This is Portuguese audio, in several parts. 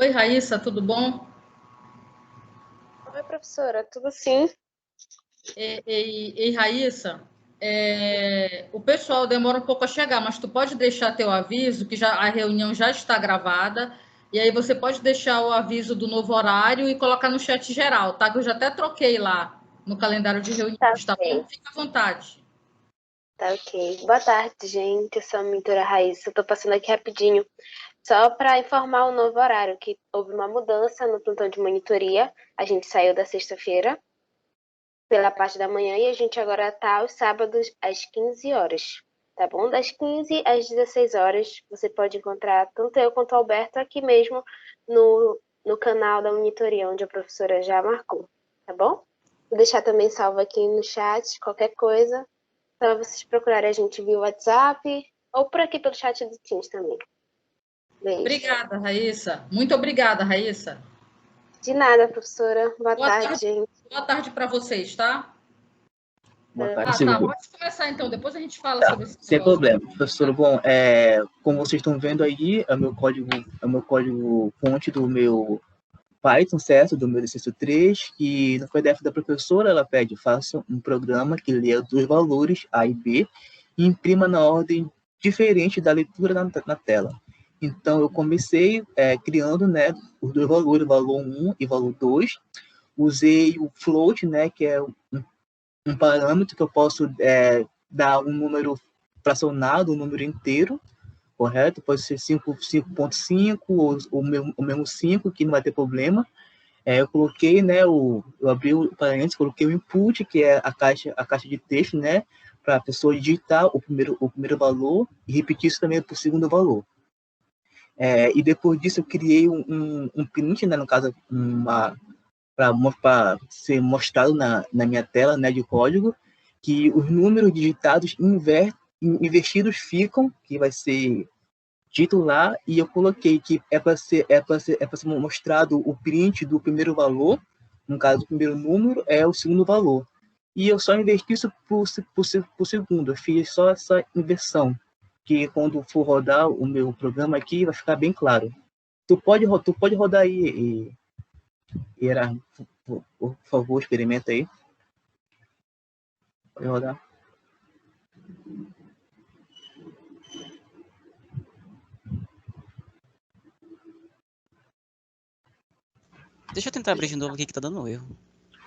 Oi, Raíssa, tudo bom? Oi, professora, tudo sim? Ei, Raíssa, o pessoal demora um pouco a chegar, mas tu pode deixar teu aviso, que já a reunião já está gravada, e aí você pode deixar o aviso do novo horário e colocar no chat geral, tá? Que eu já até troquei lá no calendário de Tá reuniões, tá bom? ok, Fica à vontade. tá ok. Boa tarde, gente. Eu sou a mentora Raíssa. Eu tô passando aqui rapidinho, só para informar o novo horário, que houve uma mudança no plantão de monitoria. A gente saiu da sexta-feira pela parte da manhã e a gente agora tá aos sábados às 15 horas, tá bom? Das 15 às 16 horas, você pode encontrar tanto eu quanto o Alberto aqui mesmo no canal da monitoria, onde a professora já marcou, tá bom? Vou deixar também salvo aqui no chat, qualquer coisa, para vocês procurarem a gente via WhatsApp ou por aqui pelo chat do Teams também. Beijo. Obrigada, Raíssa. Muito obrigada, Raíssa. De nada, professora. Boa tarde, gente. Boa tarde para vocês, tá? Boa tarde, Ah, tá. Silvio. Pode começar então, depois a gente fala Tá, sobre esse sem negócio. problema. Professor, bom, como vocês estão vendo aí, é o meu código fonte do meu Python, certo? Do meu exercício 3, que no PDF da professora, ela pede, faça um programa que leia dois valores, A e B, e imprima na ordem diferente da leitura na tela. Então, eu comecei criando, né, os dois valores, valor 1 e valor 2. Usei o float, né, que é um parâmetro que eu posso dar um número fracionado, um número inteiro, correto? Pode ser 5.5 ou mesmo 5, que não vai ter problema. Eu coloquei, né, eu abri o parênteses, coloquei o input, que é a caixa de texto, né, para a pessoa digitar o primeiro valor e repetir isso também para o segundo valor. E depois disso eu criei um print, né, no caso, para ser mostrado na minha tela, né, de código, que os números digitados invertidos ficam, que vai ser dito lá, e eu coloquei que é para ser mostrado o print do primeiro valor, no caso, o primeiro número é o segundo valor. E eu só inverti isso por segundo, eu fiz só essa inversão, que quando for rodar o meu programa aqui, vai ficar bem claro. Tu pode rodar aí, Ira, por favor, experimenta aí. Pode rodar. Deixa eu tentar abrir de novo aqui que tá dando erro.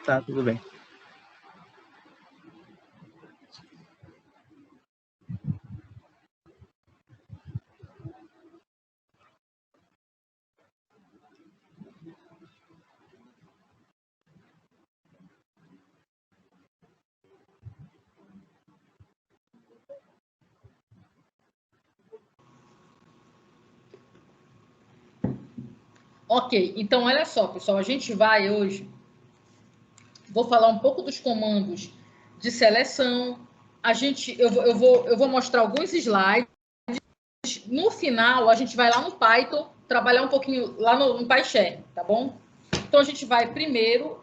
Tá, tudo bem. Ok, então olha só, pessoal, a gente vai hoje, vou falar um pouco dos comandos de seleção. Eu vou mostrar alguns slides. No final, a gente vai lá no Python, trabalhar um pouquinho lá no PyCharm, tá bom? Então a gente vai primeiro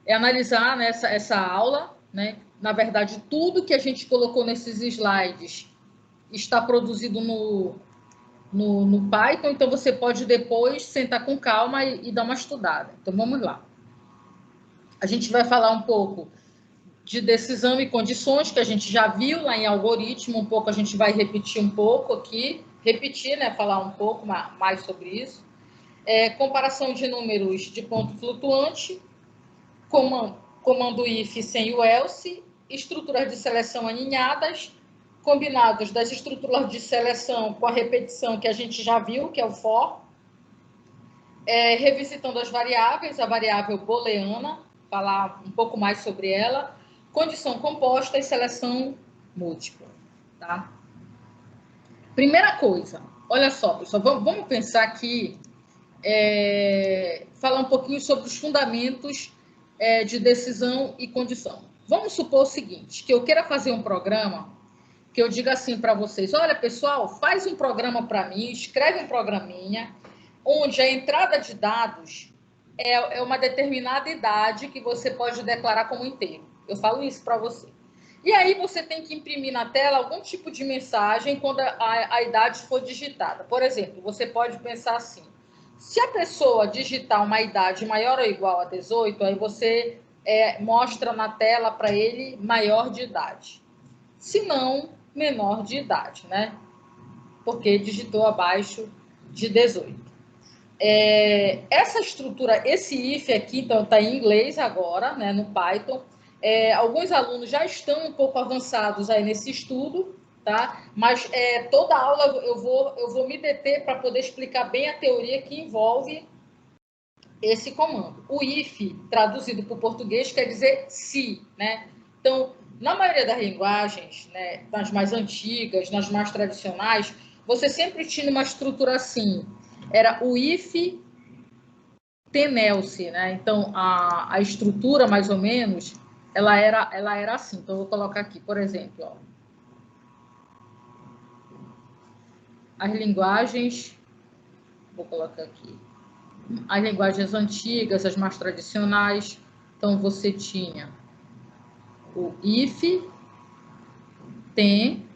analisar, né, essa aula, né? Na verdade, tudo que a gente colocou nesses slides está produzido no Python, então você pode depois sentar com calma e dar uma estudada. Então vamos lá. A gente vai falar um pouco de decisão e condições, que a gente já viu lá em algoritmo, um pouco a gente vai repetir um pouco aqui, repetir, né, falar um pouco mais sobre isso. Comparação de números de ponto flutuante, comando if sem o else, estruturas de seleção aninhadas, combinados das estruturas de seleção com a repetição que a gente já viu, que é o for, revisitando as variáveis, a variável booleana, falar um pouco mais sobre ela, condição composta e seleção múltipla, tá? Primeira coisa, olha só, pessoal, vamos pensar aqui, falar um pouquinho sobre os fundamentos de decisão e condição. Vamos supor o seguinte, que eu queira fazer um programa, que eu diga assim para vocês, olha, pessoal, faz um programa para mim, escreve um programinha, onde a entrada de dados é uma determinada idade que você pode declarar como inteiro. Eu falo isso para você. E aí você tem que imprimir na tela algum tipo de mensagem quando a idade for digitada. Por exemplo, você pode pensar assim, Se a pessoa digitar uma idade maior ou igual a 18, aí você mostra na tela para ele maior de idade. Se não, menor de idade, né? Porque digitou abaixo de 18. Essa estrutura, esse if aqui, então, está em inglês agora, né, no Python. Alguns alunos já estão um pouco avançados aí nesse estudo, tá? Mas toda aula eu vou me deter para poder explicar bem a teoria que envolve esse comando. O if, traduzido para o português, quer dizer se, né? Então, na maioria das linguagens, né, nas mais antigas, nas mais tradicionais, você sempre tinha uma estrutura assim. Era o if then else, né? Então, a estrutura, mais ou menos, ela era assim. Então, eu vou colocar aqui, por exemplo, ó, as linguagens, vou colocar aqui, as linguagens antigas, as mais tradicionais. Então, você tinha o if, then,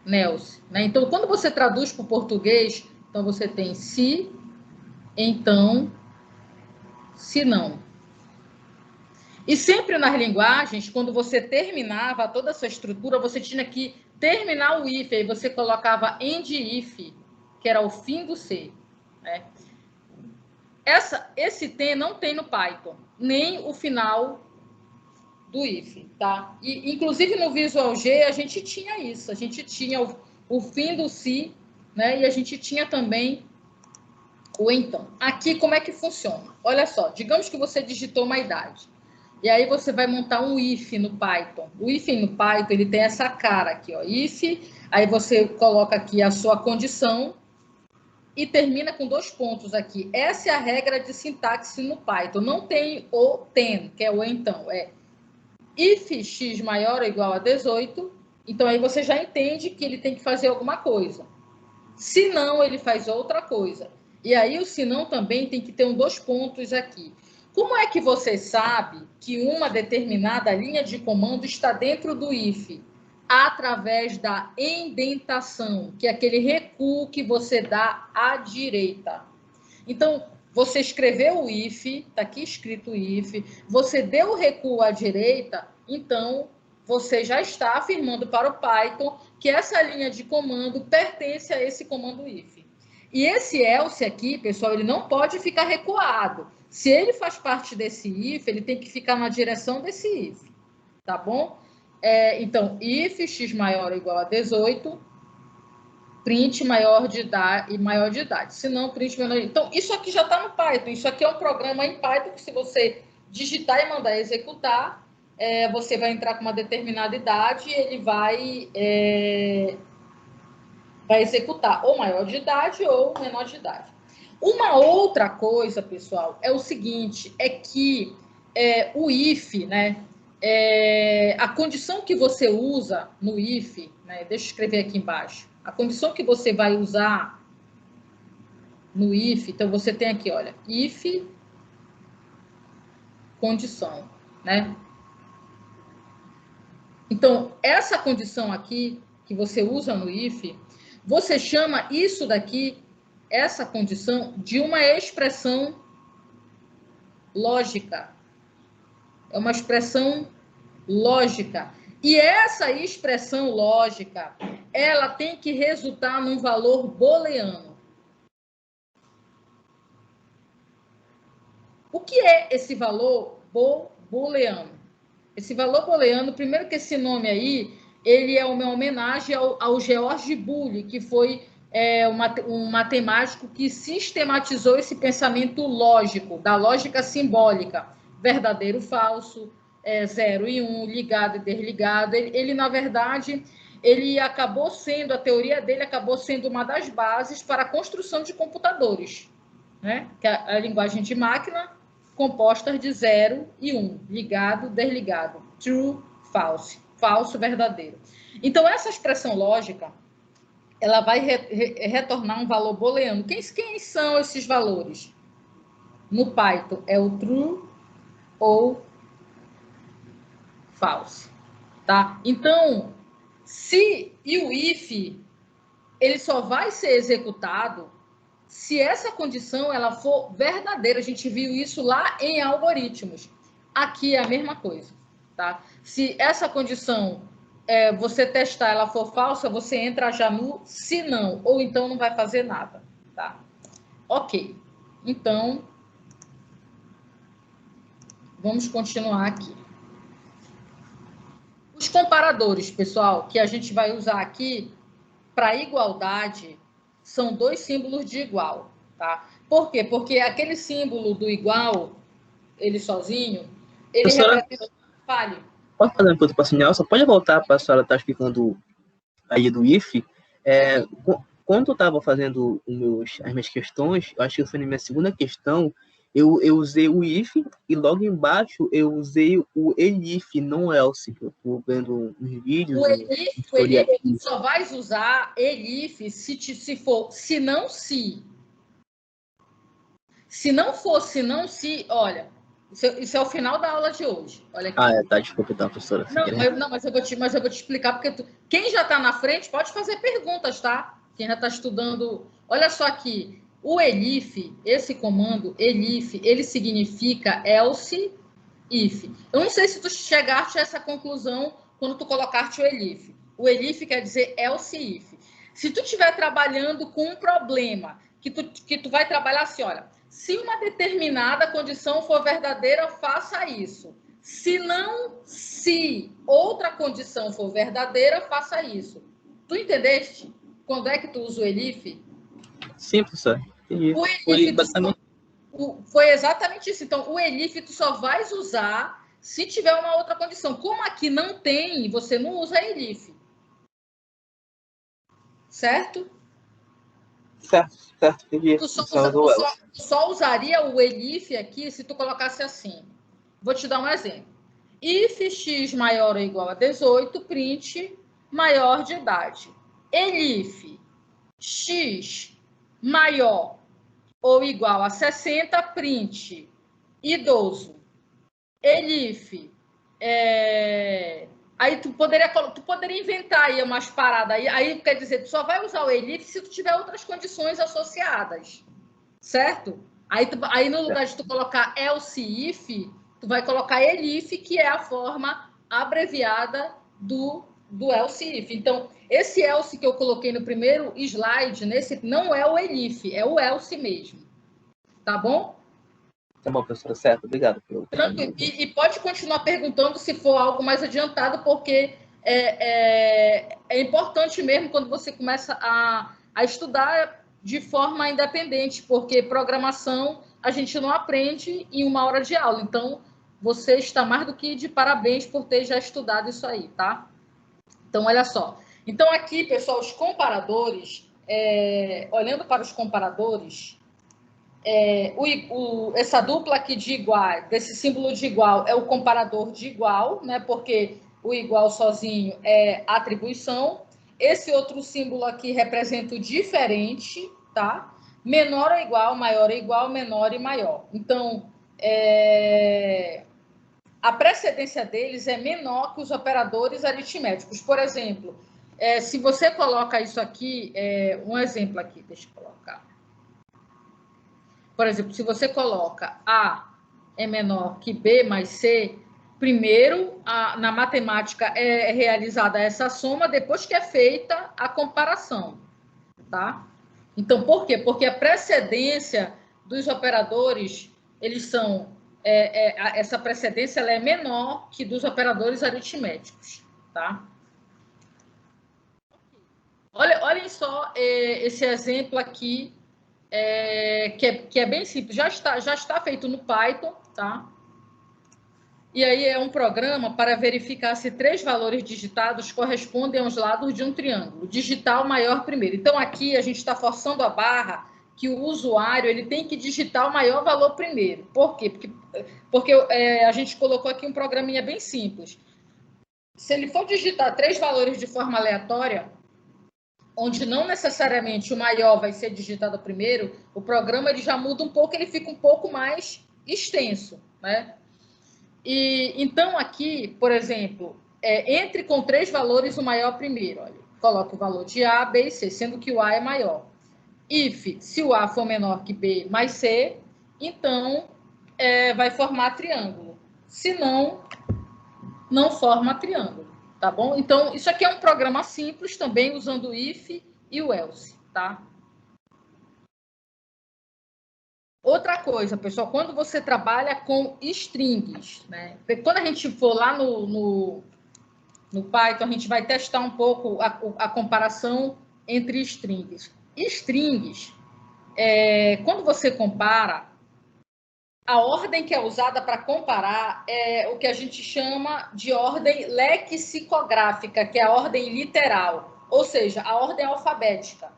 else, né? Então, quando você traduz para o português, então você tem se, então, se não. E sempre nas linguagens, quando você terminava toda essa estrutura, você tinha que terminar o if, aí você colocava end if, que era o fim do se, né? Esse tem não tem no Python, nem o final do if, tá? E, inclusive, no Visual G, a gente tinha isso. A gente tinha o fim do se, né? E a gente tinha também o então. Aqui, como é que funciona? Olha só, digamos que você digitou uma idade. E aí você vai montar um if no Python. O if no Python, ele tem essa cara aqui, ó. If, aí você coloca aqui a sua condição e termina com 2 pontos aqui. Essa é a regra de sintaxe no Python. Não tem o then, que é o então. If x maior ou igual a 18, então aí você já entende que ele tem que fazer alguma coisa. Se não, ele faz outra coisa. E aí o se não também tem que ter 2 pontos aqui. Como é que você sabe que uma determinada linha de comando está dentro do if? Através da indentação, que é aquele recuo que você dá à direita. Então, você escreveu o if, está aqui escrito o if, você deu o recuo à direita, então você já está afirmando para o Python que essa linha de comando pertence a esse comando if. E esse else aqui, pessoal, ele não pode ficar recuado. Se ele faz parte desse if, ele tem que ficar na direção desse if, tá bom? Então, if x maior ou igual a 18, print maior de idade. Se não, print menor de idade. Então, isso aqui já está no Python. Isso aqui é um programa em Python que, se você digitar e mandar executar, você vai entrar com uma determinada idade e ele vai executar ou maior de idade ou menor de idade. Uma outra coisa, pessoal, é o seguinte, é que o if, né, a condição que você usa no if, né, deixa eu escrever aqui embaixo, a condição que você vai usar no if, então você tem aqui, olha, if condição, né? Então, essa condição aqui que você usa no if, você chama isso daqui, essa condição, de uma expressão lógica. É uma expressão lógica. E essa expressão lógica, ela tem que resultar num valor booleano. O que é esse valor booleano? Esse valor booleano, primeiro que esse nome aí, ele é uma homenagem ao George Boole, que foi um matemático que sistematizou esse pensamento lógico, da lógica simbólica, verdadeiro, falso, 0 e 1, ligado e desligado. Ele, na verdade, ele acabou sendo, a teoria dele acabou sendo uma das bases para a construção de computadores, né? Que é a linguagem de máquina compostas de 0 e 1, ligado, desligado, true, false, falso, verdadeiro. Então, essa expressão lógica, ela vai retornar um valor booleano. Quem são esses valores? No Python, é o true ou false, tá? Então, se e o if, ele só vai ser executado se essa condição ela for verdadeira. A gente viu isso lá em algoritmos. Aqui é a mesma coisa, tá? Se essa condição você testar ela for falsa, você entra já no se não, ou então não vai fazer nada, tá? Ok. Então, vamos continuar aqui. Os comparadores, pessoal, que a gente vai usar aqui para igualdade, são dois símbolos de igual, tá? Por quê? Porque aquele símbolo do igual, ele sozinho, ele representa... Fale. Posso fazer uma pergunta para a senhora? Só pode voltar para a senhora estar explicando aí do if? Quando eu estava fazendo as minhas questões, eu acho que foi na minha segunda questão, eu usei o if e logo embaixo eu usei o elif, não else. Eu estou vendo uns vídeos. O elif só vai usar elif se for se não se. Se não for se não se, olha, isso é o final da aula de hoje. Olha aqui. Tá, desculpa então, professora. Mas eu vou te explicar, porque quem já está na frente pode fazer perguntas, tá? Quem já está estudando. Olha só aqui. O elif, esse comando, elif, ele significa else if. Eu não sei se tu chegaste a essa conclusão quando tu colocaste o elif. O elif quer dizer else if. Se tu estiver trabalhando com um problema, que tu vai trabalhar assim, olha, se uma determinada condição for verdadeira, faça isso. Se não, se outra condição for verdadeira, faça isso. Tu entendeste? Quando é que tu usa o elif? Sim, professor. Entendi. Foi exatamente isso. Então, o elif tu só vais usar se tiver uma outra condição. Como aqui não tem, você não usa elif. Certo? Certo. Entendi. Tu só usaria o elif aqui se tu colocasse assim. Vou te dar um exemplo. If x maior ou igual a 18, print maior de idade. Elif x maior ou igual a 60, print idoso. Elif, aí tu poderia inventar aí umas paradas. Aí quer dizer, tu só vai usar o elif se tu tiver outras condições associadas, certo? Aí no lugar de tu colocar else if, tu vai colocar elif, que é a forma abreviada do else if. Então, esse else que eu coloquei no primeiro slide, não é o elif, é o else mesmo. Tá bom? Tá bom, professora, certo. Obrigado. Tranquilo. E pode continuar perguntando se for algo mais adiantado, porque é importante mesmo quando você começa a estudar de forma independente, porque programação a gente não aprende em uma hora de aula. Então, você está mais do que de parabéns por ter já estudado isso aí, tá? Então, olha só. Então, aqui, pessoal, os comparadores, olhando para os comparadores, essa dupla aqui de igual, desse símbolo de igual, é o comparador de igual, né? Porque o igual sozinho é atribuição. Esse outro símbolo aqui representa o diferente, tá? Menor ou igual, maior ou igual, menor e maior. Então, a precedência deles é menor que os operadores aritméticos. Por exemplo, se você coloca isso aqui, um exemplo aqui, deixa eu colocar. Por exemplo, se você coloca A é menor que B mais C, primeiro, na matemática é realizada essa soma, depois que é feita a comparação, tá? Então, por quê? Porque a precedência dos operadores, eles são... essa precedência ela é menor que dos operadores aritméticos, tá? Olhem só esse exemplo aqui, que é bem simples, já está feito no Python, tá? E aí é um programa para verificar se 3 valores digitados correspondem aos lados de um triângulo. Digitar o maior primeiro. Então, aqui a gente está forçando a barra que o usuário ele tem que digitar o maior valor primeiro. Por quê? Porque a gente colocou aqui um programinha bem simples. Se ele for digitar 3 valores de forma aleatória, onde não necessariamente o maior vai ser digitado primeiro, o programa ele já muda um pouco, ele fica um pouco mais extenso, né? E então aqui, por exemplo, entre com 3 valores o maior primeiro, olha, coloca o valor de A, B e C, sendo que o A é maior. If, se o A for menor que B mais C, então vai formar triângulo. Se não, não forma triângulo, tá bom? Então, isso aqui é um programa simples também, usando o if e o else, tá? Outra coisa, pessoal, quando você trabalha com strings, né? Quando a gente for lá no Python, a gente vai testar um pouco a comparação entre strings. Strings, quando você compara, a ordem que é usada para comparar é o que a gente chama de ordem lexicográfica, que é a ordem literal, ou seja, a ordem alfabética.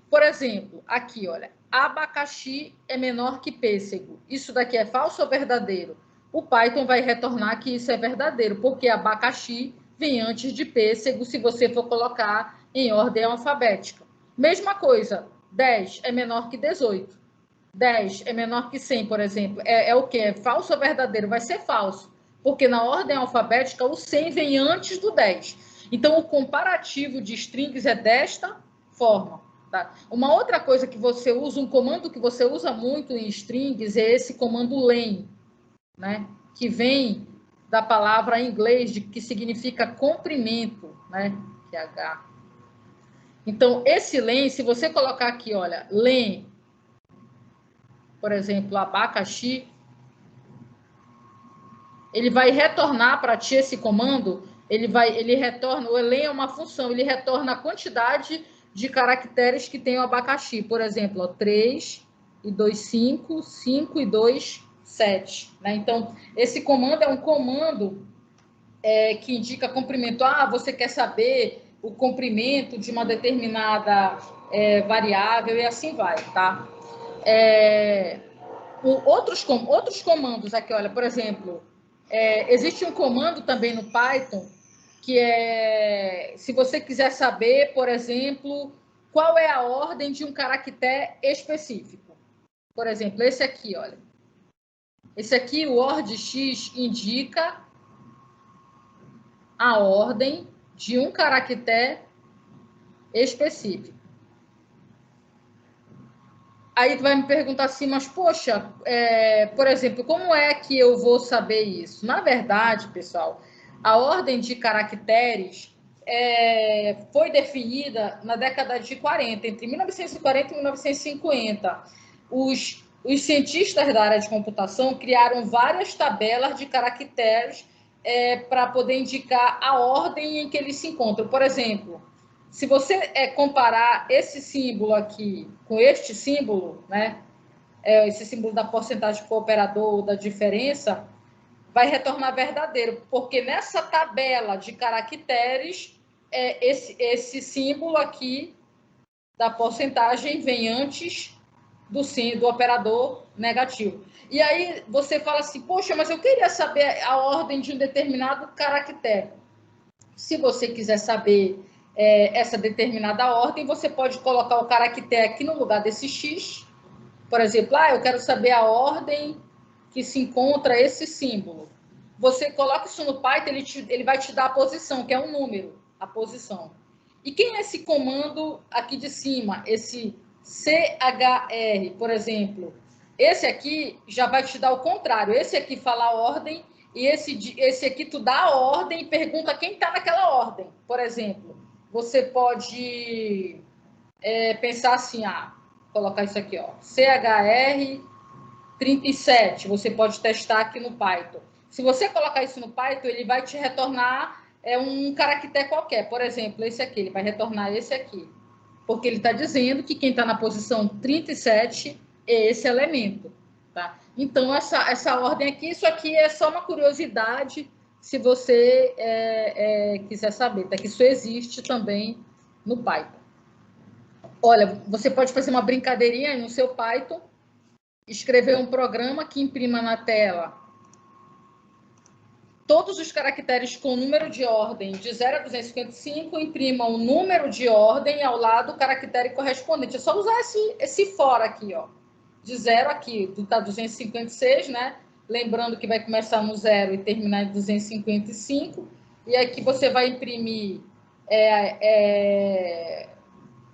Por exemplo, aqui, olha, abacaxi é menor que pêssego. Isso daqui é falso ou verdadeiro? O Python vai retornar que isso é verdadeiro, porque abacaxi vem antes de pêssego, se você for colocar em ordem alfabética. Mesma coisa, 10 é menor que 18. 10 é menor que 100, por exemplo. É o quê? É falso ou verdadeiro? Vai ser falso, porque na ordem alfabética o 100 vem antes do 10. Então, o comparativo de strings é desta forma. Tá? Uma outra coisa que você usa, um comando que você usa muito em strings é esse comando len, né? Que vem da palavra em inglês que significa comprimento, né? Que é H. Então, esse len, se você colocar aqui, olha, len, por exemplo, abacaxi, ele vai retornar para ti esse comando, ele retorna, o len é uma função, ele retorna a quantidade de caracteres que tem o abacaxi. Por exemplo, ó, 3 e 2, 5, 5 e 2, 7. Né? Então, esse comando é um comando que indica comprimento. Ah, você quer saber o comprimento de uma determinada variável e assim vai, tá? Outros comandos aqui, olha, por exemplo, existe um comando também no Python que é, se você quiser saber, por exemplo, qual é a ordem de um caractere específico. Por exemplo, esse aqui, olha. Esse aqui, o ordx, indica a ordem de um caractere específico. Aí tu vai me perguntar assim, mas poxa, por exemplo, como é que eu vou saber isso? Na verdade, pessoal, a ordem de caracteres foi definida na década de 40, entre 1940 e 1950. Os cientistas da área de computação criaram várias tabelas de caracteres para poder indicar a ordem em que eles se encontram. Por exemplo, se você comparar esse símbolo aqui com este símbolo, né, esse símbolo da porcentagem por operador ou da diferença, vai retornar verdadeiro, porque nessa tabela de caracteres, esse símbolo aqui da porcentagem vem antes do operador negativo. E aí você fala assim, poxa, mas eu queria saber a ordem de um determinado caractere. Se você quiser saber essa determinada ordem, você pode colocar o caractere aqui no lugar desse X. Por exemplo, eu quero saber a ordem que se encontra esse símbolo. Você coloca isso no Python, ele vai te dar a posição, que é um número, a posição. E quem é esse comando aqui de cima? Esse CHR, por exemplo. Esse aqui já vai te dar o contrário. Esse aqui fala a ordem e esse aqui tu dá a ordem e pergunta quem está naquela ordem. Por exemplo, você pode pensar assim, colocar isso aqui, ó, CHR 37, você pode testar aqui no Python. Se você colocar isso no Python, ele vai te retornar um caractere qualquer. Por exemplo, esse aqui, ele vai retornar esse aqui. Porque ele está dizendo que quem está na posição 37 é esse elemento. Tá? Então, essa ordem aqui, isso aqui é só uma curiosidade, se você quiser saber, tá? Que isso existe também no Python. Olha, você pode fazer uma brincadeirinha aí no seu Python, escrever um programa que imprima na tela todos os caracteres com número de ordem de 0 a 255, imprima o número de ordem ao lado do caractere correspondente. É só usar esse for aqui, ó. De 0 aqui, tá 256, né? Lembrando que vai começar no 0 e terminar em 255. E aqui você vai imprimir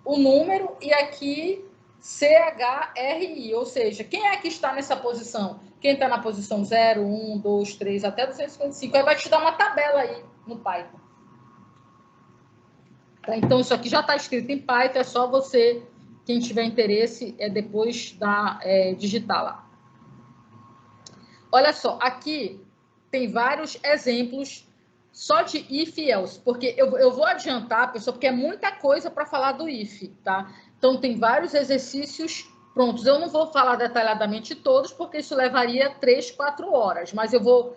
o número e aqui CHRI, ou seja, quem é que está nessa posição? Quem está na posição 0, 1, 2, 3, até 255, aí vai te dar uma tabela aí no Python. Tá? Então, isso aqui já está escrito em Python, é só você, quem tiver interesse, depois digitar lá. Olha só, aqui tem vários exemplos só de if e else, porque eu vou adiantar, pessoal, porque é muita coisa para falar do if, tá? Então, tem vários exercícios prontos. Eu não vou falar detalhadamente todos, porque isso levaria 3, 4 horas, mas eu vou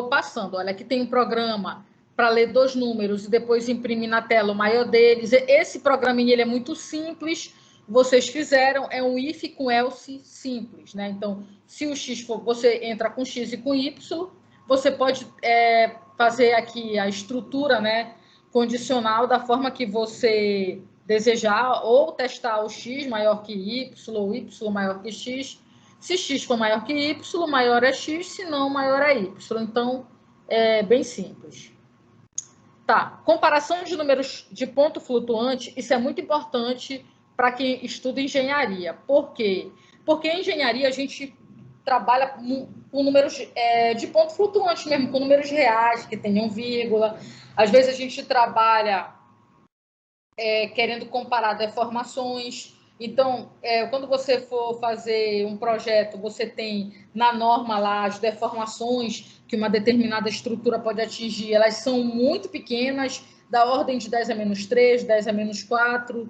passando. Olha, aqui tem um programa para ler 2 números e depois imprimir na tela o maior deles. Esse programinha ele é muito simples, vocês fizeram, é um if com else simples, né? Então, se o x for, você entra com x e com y, você pode fazer aqui a estrutura, né, condicional da forma que você desejar, ou testar o x maior que y, ou y maior que x. Se x for maior que y, maior é x, se não, maior é y. Então, é bem simples. Tá, comparação de números de ponto flutuante, isso é muito importante para quem estuda engenharia. Por quê? Porque em engenharia a gente trabalha com números de ponto flutuante mesmo, com números reais, que tenham vírgula. Às vezes a gente trabalha querendo comparar deformações. Então, quando você for fazer um projeto, você tem na norma lá as deformações que uma determinada estrutura pode atingir. Elas são muito pequenas, da ordem de 10 a menos 3, 10 a menos 4,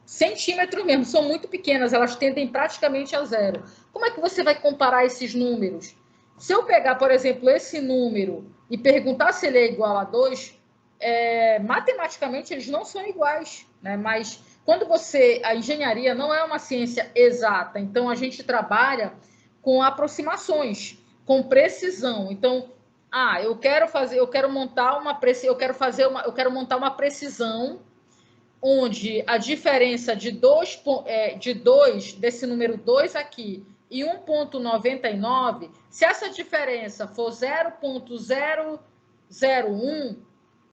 centímetros mesmo, são muito pequenas, elas tendem praticamente a zero. Como é que você vai comparar esses números? Se eu pegar, por exemplo, esse número e perguntar se ele é igual a 2, matematicamente eles não são iguais, né? Mas quando a engenharia não é uma ciência exata, então a gente trabalha com aproximações, com precisão. Então, eu quero montar uma precisão onde a diferença de 2 desse número 2 aqui e 1,99, se essa diferença for 0,001,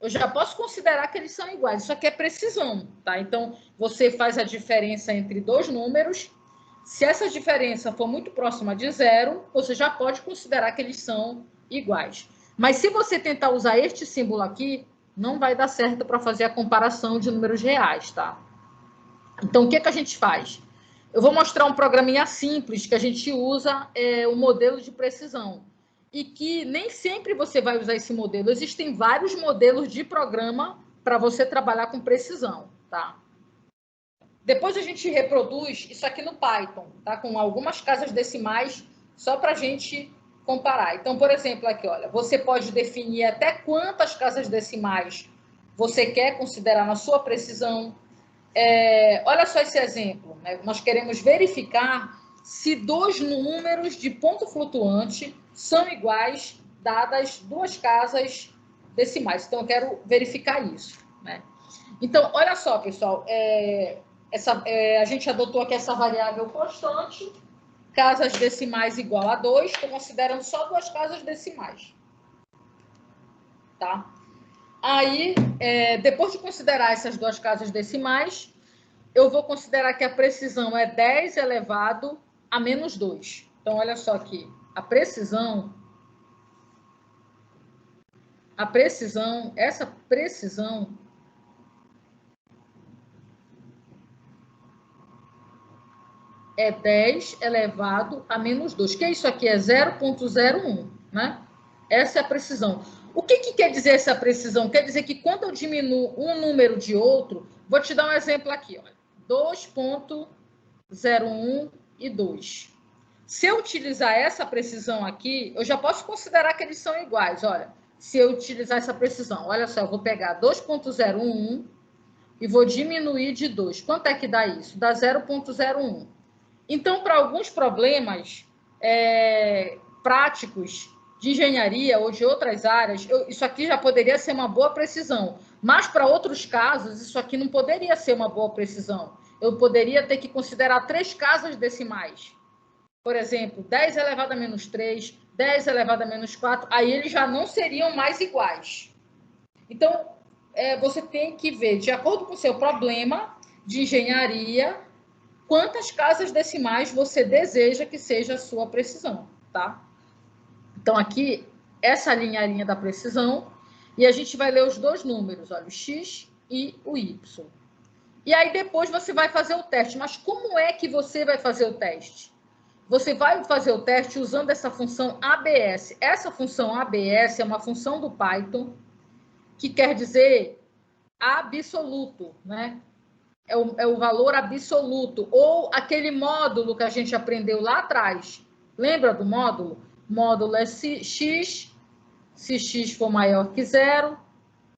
eu já posso considerar que eles são iguais. Isso aqui é precisão, tá? Então, você faz a diferença entre 2 números. Se essa diferença for muito próxima de 0, você já pode considerar que eles são iguais. Mas se você tentar usar este símbolo aqui, não vai dar certo para fazer a comparação de números reais, tá? Então, o que a gente faz? Eu vou mostrar um programinha simples que a gente usa o modelo de precisão. E que nem sempre você vai usar esse modelo. Existem vários modelos de programa para você trabalhar com precisão, tá? Depois a gente reproduz isso aqui no Python, tá? Com algumas casas decimais, só para a gente comparar. Então, por exemplo, aqui, olha, você pode definir até quantas casas decimais você quer considerar na sua precisão. Olha só esse exemplo, né? Nós queremos verificar se 2 números de ponto flutuante são iguais, dadas 2 casas decimais. Então, eu quero verificar isso, né? Então, olha só, pessoal, a gente adotou aqui essa variável constante, casas decimais igual a 2, estou considerando só 2 casas decimais. Tá? Aí, depois de considerar essas 2 casas decimais, eu vou considerar que a precisão é 10 elevado a menos 2. Então, olha só aqui, essa precisão é 10 elevado a menos 2. Que isso aqui? É 0,01, né? Essa é a precisão. O que quer dizer essa precisão? Quer dizer que quando eu diminuo um número de outro, vou te dar um exemplo aqui, olha, 2,01 e 2. Se eu utilizar essa precisão aqui, eu já posso considerar que eles são iguais, olha. Se eu utilizar essa precisão, olha só, eu vou pegar 2,01 e vou diminuir de 2. Quanto é que dá isso? Dá 0,01. Então, para alguns problemas práticos de engenharia ou de outras áreas, isso aqui já poderia ser uma boa precisão. Mas, para outros casos, isso aqui não poderia ser uma boa precisão. Eu poderia ter que considerar 3 casas decimais. Por exemplo, 10 elevado a menos 3, 10 elevado a menos 4, aí eles já não seriam mais iguais. Então, você tem que ver, de acordo com o seu problema, de engenharia, quantas casas decimais você deseja que seja a sua precisão, tá? Então, aqui, essa linha é a linha da precisão, e a gente vai ler os dois números, olha, o x e o y. E aí, depois, você vai fazer o teste. Mas como é que você vai fazer o teste? Você vai fazer o teste usando essa função ABS. Essa função ABS é uma função do Python que quer dizer absoluto, né? É o valor absoluto, ou aquele módulo que a gente aprendeu lá atrás. Lembra do módulo? Módulo é x, se x for maior que zero,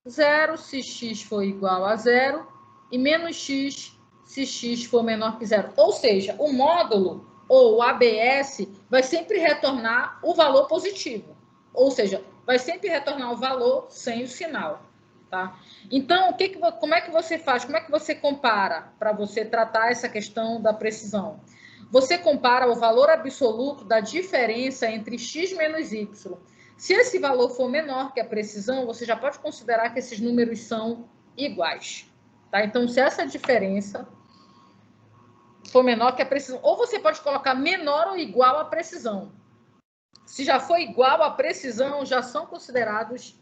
zero se x for igual a zero, e menos x se x for menor que zero. Ou seja, o módulo, ou o ABS, vai sempre retornar o valor positivo. Ou seja, vai sempre retornar o valor sem o sinal. Tá? Então, como é que você faz? Como é que você compara para você tratar essa questão da precisão? Você compara o valor absoluto da diferença entre x menos y. Se esse valor for menor que a precisão, você já pode considerar que esses números são iguais. Tá? Então, se essa diferença for menor que a precisão, ou você pode colocar menor ou igual à precisão. Se já for igual à precisão, já são considerados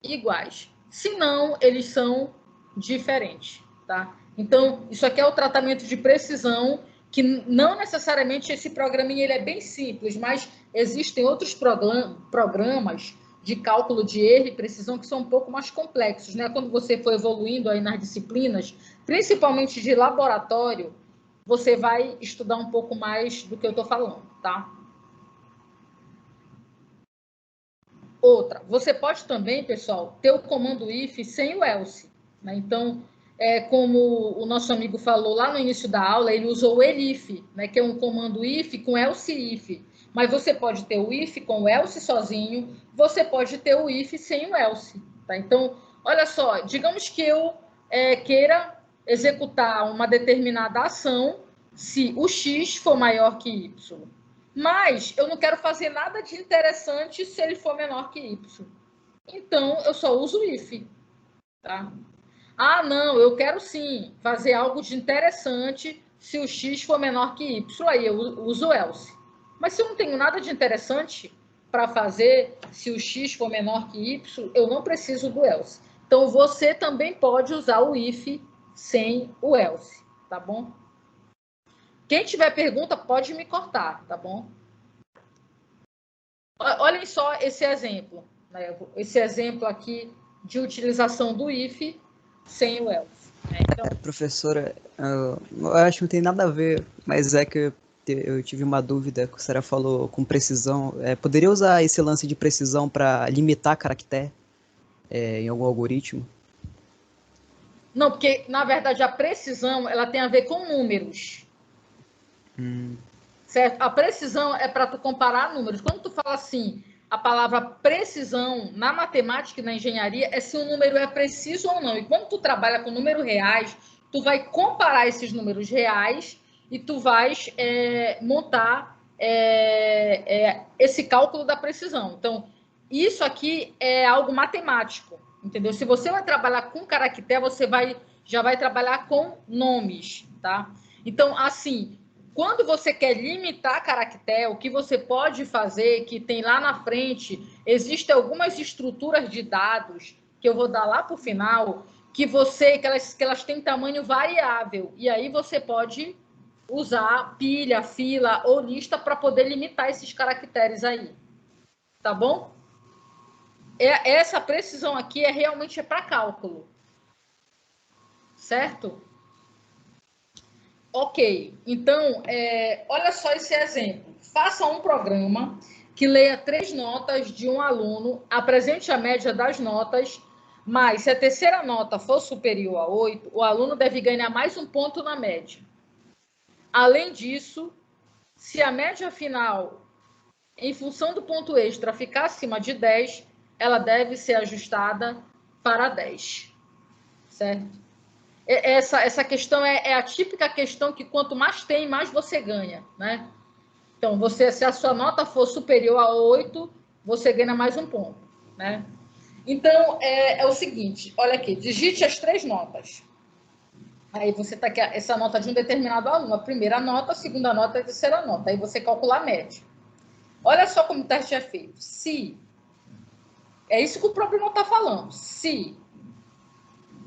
iguais. Se não, eles são diferentes, tá? Então, isso aqui é o tratamento de precisão, que não necessariamente esse programinha ele é bem simples, mas existem outros programas de cálculo de erro e precisão que são um pouco mais complexos, né? Quando você for evoluindo aí nas disciplinas, principalmente de laboratório, você vai estudar um pouco mais do que eu estou falando, tá? Outra, você pode também, pessoal, ter o comando if sem o else. Né? Então, como o nosso amigo falou lá no início da aula, ele usou o elif, né? Que é um comando if com else if. Mas você pode ter o if com o else sozinho, você pode ter o if sem o else. Tá? Então, olha só, digamos que eu queira executar uma determinada ação se o x for maior que y. Mas eu não quero fazer nada de interessante se ele for menor que y. Então, eu só uso o if. Tá? Ah, não, eu quero sim fazer algo de interessante se o x for menor que y. Aí eu uso o else. Mas se eu não tenho nada de interessante para fazer se o x for menor que y, eu não preciso do else. Então, você também pode usar o if sem o else. Tá bom? Quem tiver pergunta, pode me cortar, tá bom? Olhem só esse exemplo. Né? Esse exemplo aqui de utilização do if sem o else. Né? Então... Professora, eu acho que não tem nada a ver, mas é que eu tive uma dúvida, que a senhora falou com precisão. Poderia usar esse lance de precisão para limitar caractere em algum algoritmo? Não, porque, na verdade, a precisão ela tem a ver com números. Certo? A precisão é para tu comparar números. Quando tu fala assim, a palavra precisão na matemática e na engenharia é se o número é preciso ou não. E quando tu trabalha com números reais, tu vai comparar esses números reais e tu vais montar esse cálculo da precisão. Então, isso aqui é algo matemático, entendeu? Se você vai trabalhar com caractere, você já vai trabalhar com nomes, tá? Então, assim... Quando você quer limitar caractere, o que você pode fazer, que tem lá na frente, existem algumas estruturas de dados, que eu vou dar lá para o final, que elas têm tamanho variável. E aí você pode usar pilha, fila ou lista para poder limitar esses caracteres aí. Tá bom? Essa precisão aqui realmente para cálculo. Certo? Ok, então, olha só esse exemplo. Faça um programa que leia 3 notas de um aluno, apresente a média das notas, mas se a terceira nota for superior a 8, o aluno deve ganhar mais um ponto na média. Além disso, se a média final, em função do ponto extra, ficar acima de 10, ela deve ser ajustada para 10. Certo? Essa questão é a típica questão que quanto mais tem, mais você ganha, né? Então, se a sua nota for superior a 8, você ganha mais um ponto, né? Então, é o seguinte, olha aqui, digite as 3 notas. Aí você está aqui, essa nota de um determinado aluno, a primeira nota, a segunda nota e a terceira nota. Aí você calcula a média. Olha só como o teste é feito. Se, é isso que o problema está falando, se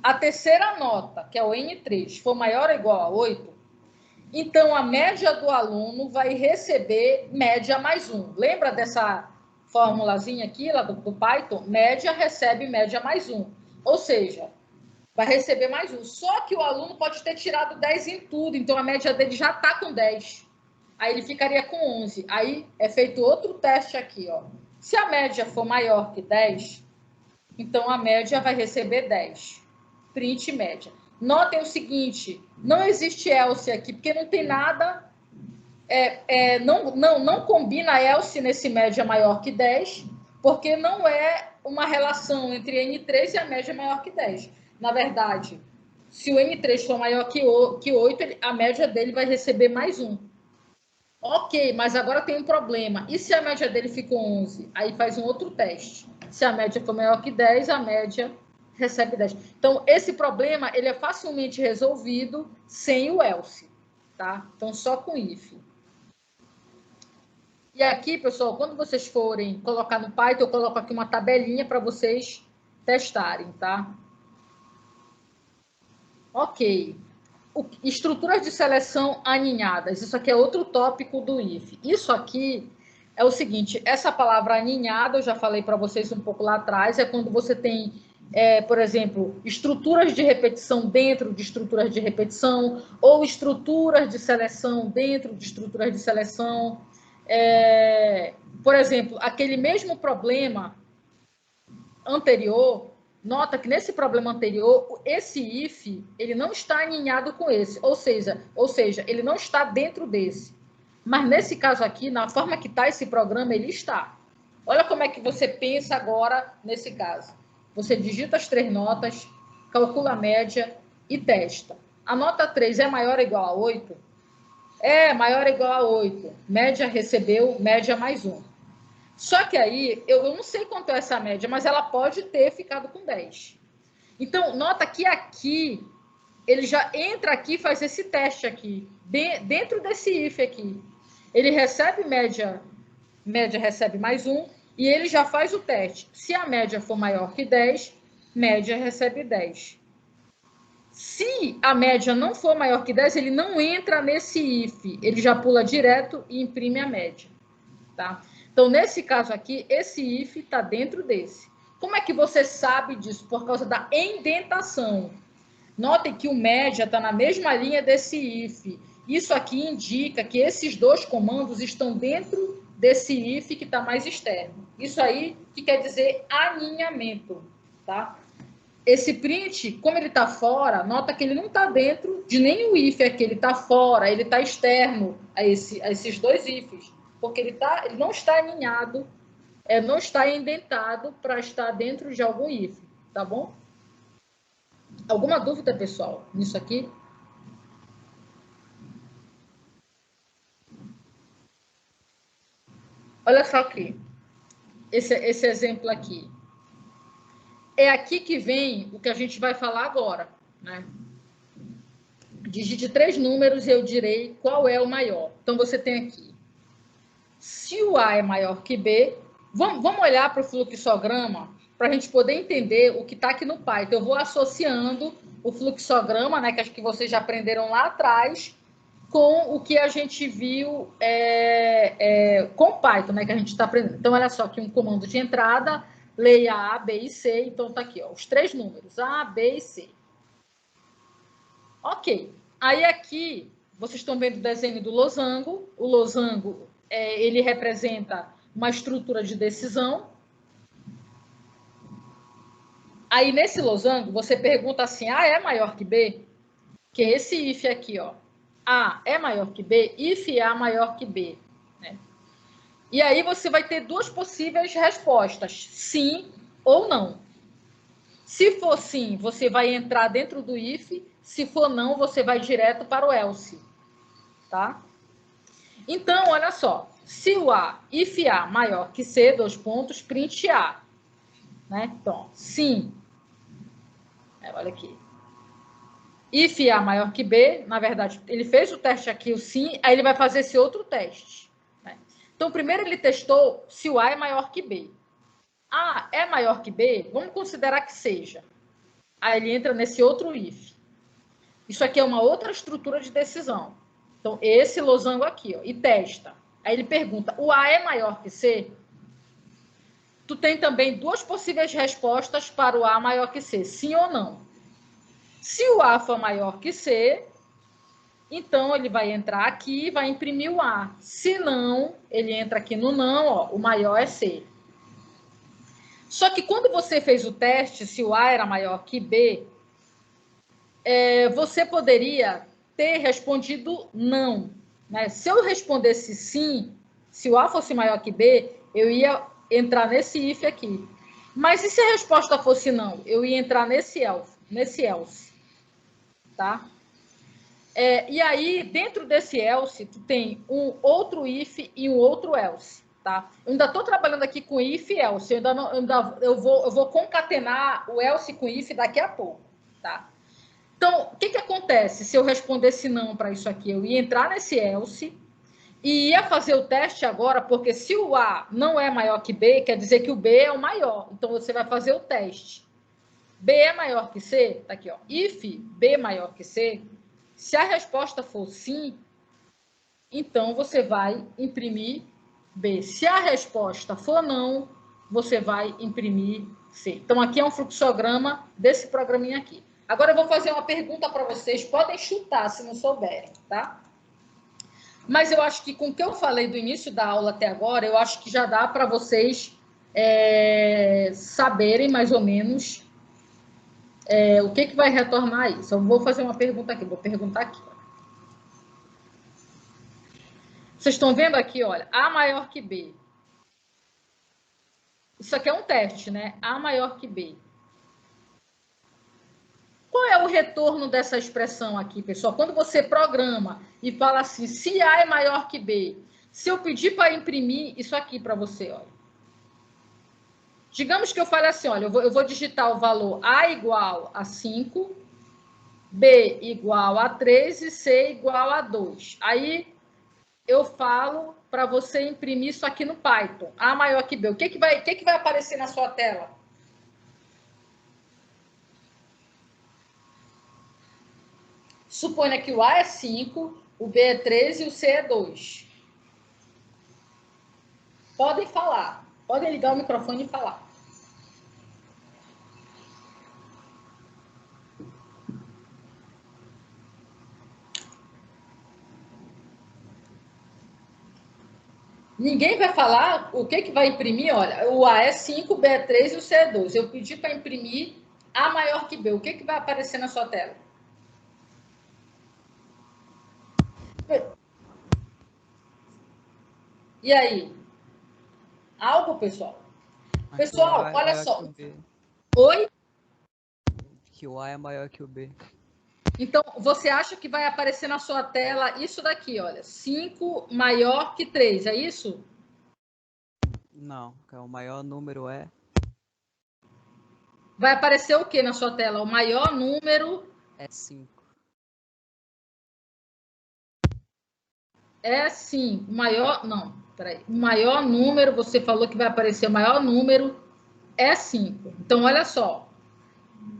a terceira nota, que é o N3, for maior ou igual a 8, então a média do aluno vai receber média mais 1. Lembra dessa formulazinha aqui, lá do Python? Média recebe média mais 1. Ou seja, vai receber mais 1. Só que o aluno pode ter tirado 10 em tudo, então a média dele já está com 10. Aí ele ficaria com 11. Aí é feito outro teste aqui, ó. Se a média for maior que 10, então a média vai receber 10. Print média. Notem o seguinte, não existe else aqui, porque não tem nada, não combina else nesse média maior que 10, porque não é uma relação entre N3 e a média maior que 10. Na verdade, se o N3 for maior que 8, a média dele vai receber mais 1. Ok, mas agora tem um problema. E se a média dele ficou 11? Aí faz um outro teste. Se a média for maior que 10, a média recebe 10. Então, esse problema ele é facilmente resolvido sem o else, tá? Então, só com if. E aqui, pessoal, quando vocês forem colocar no Python, eu coloco aqui uma tabelinha para vocês testarem, tá? Ok. Estruturas de seleção aninhadas. Isso aqui é outro tópico do if. Isso aqui é o seguinte, essa palavra aninhada, eu já falei para vocês um pouco lá atrás, é quando você tem, por exemplo, estruturas de repetição dentro de estruturas de repetição, ou estruturas de seleção dentro de estruturas de seleção. Por exemplo, aquele mesmo problema anterior, nota que nesse problema anterior, esse if, ele não está aninhado com esse, ou seja, ele não está dentro desse. Mas nesse caso aqui, na forma que está esse programa, ele está. Olha como é que você pensa agora nesse caso. Você digita as 3 notas, calcula a média e testa. A nota 3 é maior ou igual a 8? É maior ou igual a 8. Média recebeu, média mais 1. Só que aí, eu não sei quanto é essa média, mas ela pode ter ficado com 10. Então, nota que aqui, ele já entra aqui e faz esse teste aqui, dentro desse if aqui. Ele recebe média recebe mais 1, e ele já faz o teste. Se a média for maior que 10, média recebe 10. Se a média não for maior que 10, ele não entra nesse if, ele já pula direto e imprime a média, tá? Então, nesse caso aqui, esse if está dentro desse. Como é que você sabe disso? Por causa da indentação. Notem que o média está na mesma linha desse if. Isso aqui indica que esses 2 comandos estão dentro desse if que está mais externo. Isso aí que quer dizer aninhamento, tá? Esse print, como ele está fora, nota que ele não está dentro de nenhum if aqui, ele está fora, ele está externo a esses 2 ifs. Porque ele não está aninhado, não está indentado para estar dentro de algum if, tá bom? Alguma dúvida, pessoal, nisso aqui? Olha só aqui, esse exemplo aqui. É aqui que vem o que a gente vai falar agora, né? Digite 3 números e eu direi qual é o maior. Então, você tem aqui. Se o A é maior que B, vamos olhar para o fluxograma para a gente poder entender o que está aqui no Python. Eu vou associando o fluxograma, né, que acho que vocês já aprenderam lá atrás, com o que a gente viu com Python, né, que a gente está aprendendo. Então, olha só, aqui um comando de entrada, leia A, B e C. Então, está aqui, ó, os 3 números, A, B e C. Ok. Aí, aqui, vocês estão vendo o desenho do losango. O losango ele representa uma estrutura de decisão. Aí, nesse losango, você pergunta assim, A é maior que B? Que é esse if aqui, ó. A é maior que B, if A maior que B. Né? E aí, você vai ter 2 possíveis respostas, sim ou não. Se for sim, você vai entrar dentro do if. Se for não, você vai direto para o else. Tá? Então, olha só. Se o A, if A maior que C, 2 pontos, print A. Né? Então, sim. Olha aqui. if A maior que B, na verdade, ele fez o teste aqui, o sim, aí ele vai fazer esse outro teste. Né? Então, primeiro ele testou se o A é maior que B. A é maior que B? Vamos considerar que seja. Aí ele entra nesse outro if. Isso aqui é uma outra estrutura de decisão. Então, esse losango aqui, ó, e testa. Aí ele pergunta, o A é maior que C? Tu tem também duas possíveis respostas para o A maior que C, sim ou não. Se o A for maior que C, então ele vai entrar aqui e vai imprimir o A. Se não, ele entra aqui no não, ó, o maior é C. Só que quando você fez o teste, se o A era maior que B, você poderia ter respondido não. Né? Se eu respondesse sim, se o A fosse maior que B, eu ia entrar nesse if aqui. Mas e se a resposta fosse não? Eu ia entrar nesse else. Tá? E aí, dentro desse else, tu tem um outro if e um outro else. Tá? Eu ainda estou trabalhando aqui com if e else. Eu vou concatenar o else com if daqui a pouco. Tá? Então, o que acontece se eu respondesse não para isso aqui? Eu ia entrar nesse else e ia fazer o teste agora, porque se o A não é maior que B, quer dizer que o B é o maior. Então, você vai fazer o teste. B é maior que C? Tá aqui, ó. If B maior que C, se a resposta for sim, então você vai imprimir B. Se a resposta for não, você vai imprimir C. Então, aqui é um fluxograma desse programinha aqui. Agora, eu vou fazer uma pergunta para vocês. Podem chutar se não souberem, tá? Mas eu acho que com o que eu falei do início da aula até agora, eu acho que já dá para vocês saberem mais ou menos o que vai retornar isso. Eu vou fazer uma pergunta aqui. Vou perguntar aqui. Vocês estão vendo aqui, olha, A maior que B. Isso aqui é um teste, né? A maior que B. Qual é o retorno dessa expressão aqui, pessoal? Quando você programa e fala assim, se A é maior que B, se eu pedir para imprimir isso aqui para você, olha. Digamos que eu fale assim, olha, eu vou digitar o valor A igual a 5, B igual a 3 e C igual a 2. Aí eu falo para você imprimir isso aqui no Python. A maior que B. O que vai aparecer na sua tela? Suponha que o A é 5, o B é 3 e o C é 2. Podem falar. Podem ligar o microfone e falar. Ninguém vai falar o que vai imprimir. Olha, o A é 5, o B é 3 e o C é 2. Eu pedi para imprimir A maior que B. O que vai aparecer na sua tela? E aí? Algo, pessoal? Pessoal, olha só. Oi? Que o A é maior que o B. Então, você acha que vai aparecer na sua tela isso daqui, olha. 5 maior que 3, é isso? Não, o maior número é... Vai aparecer o que na sua tela? O maior número... É 5. É sim, o maior... Não, peraí. O maior número, você falou que vai aparecer o maior número é 5. Então, olha só.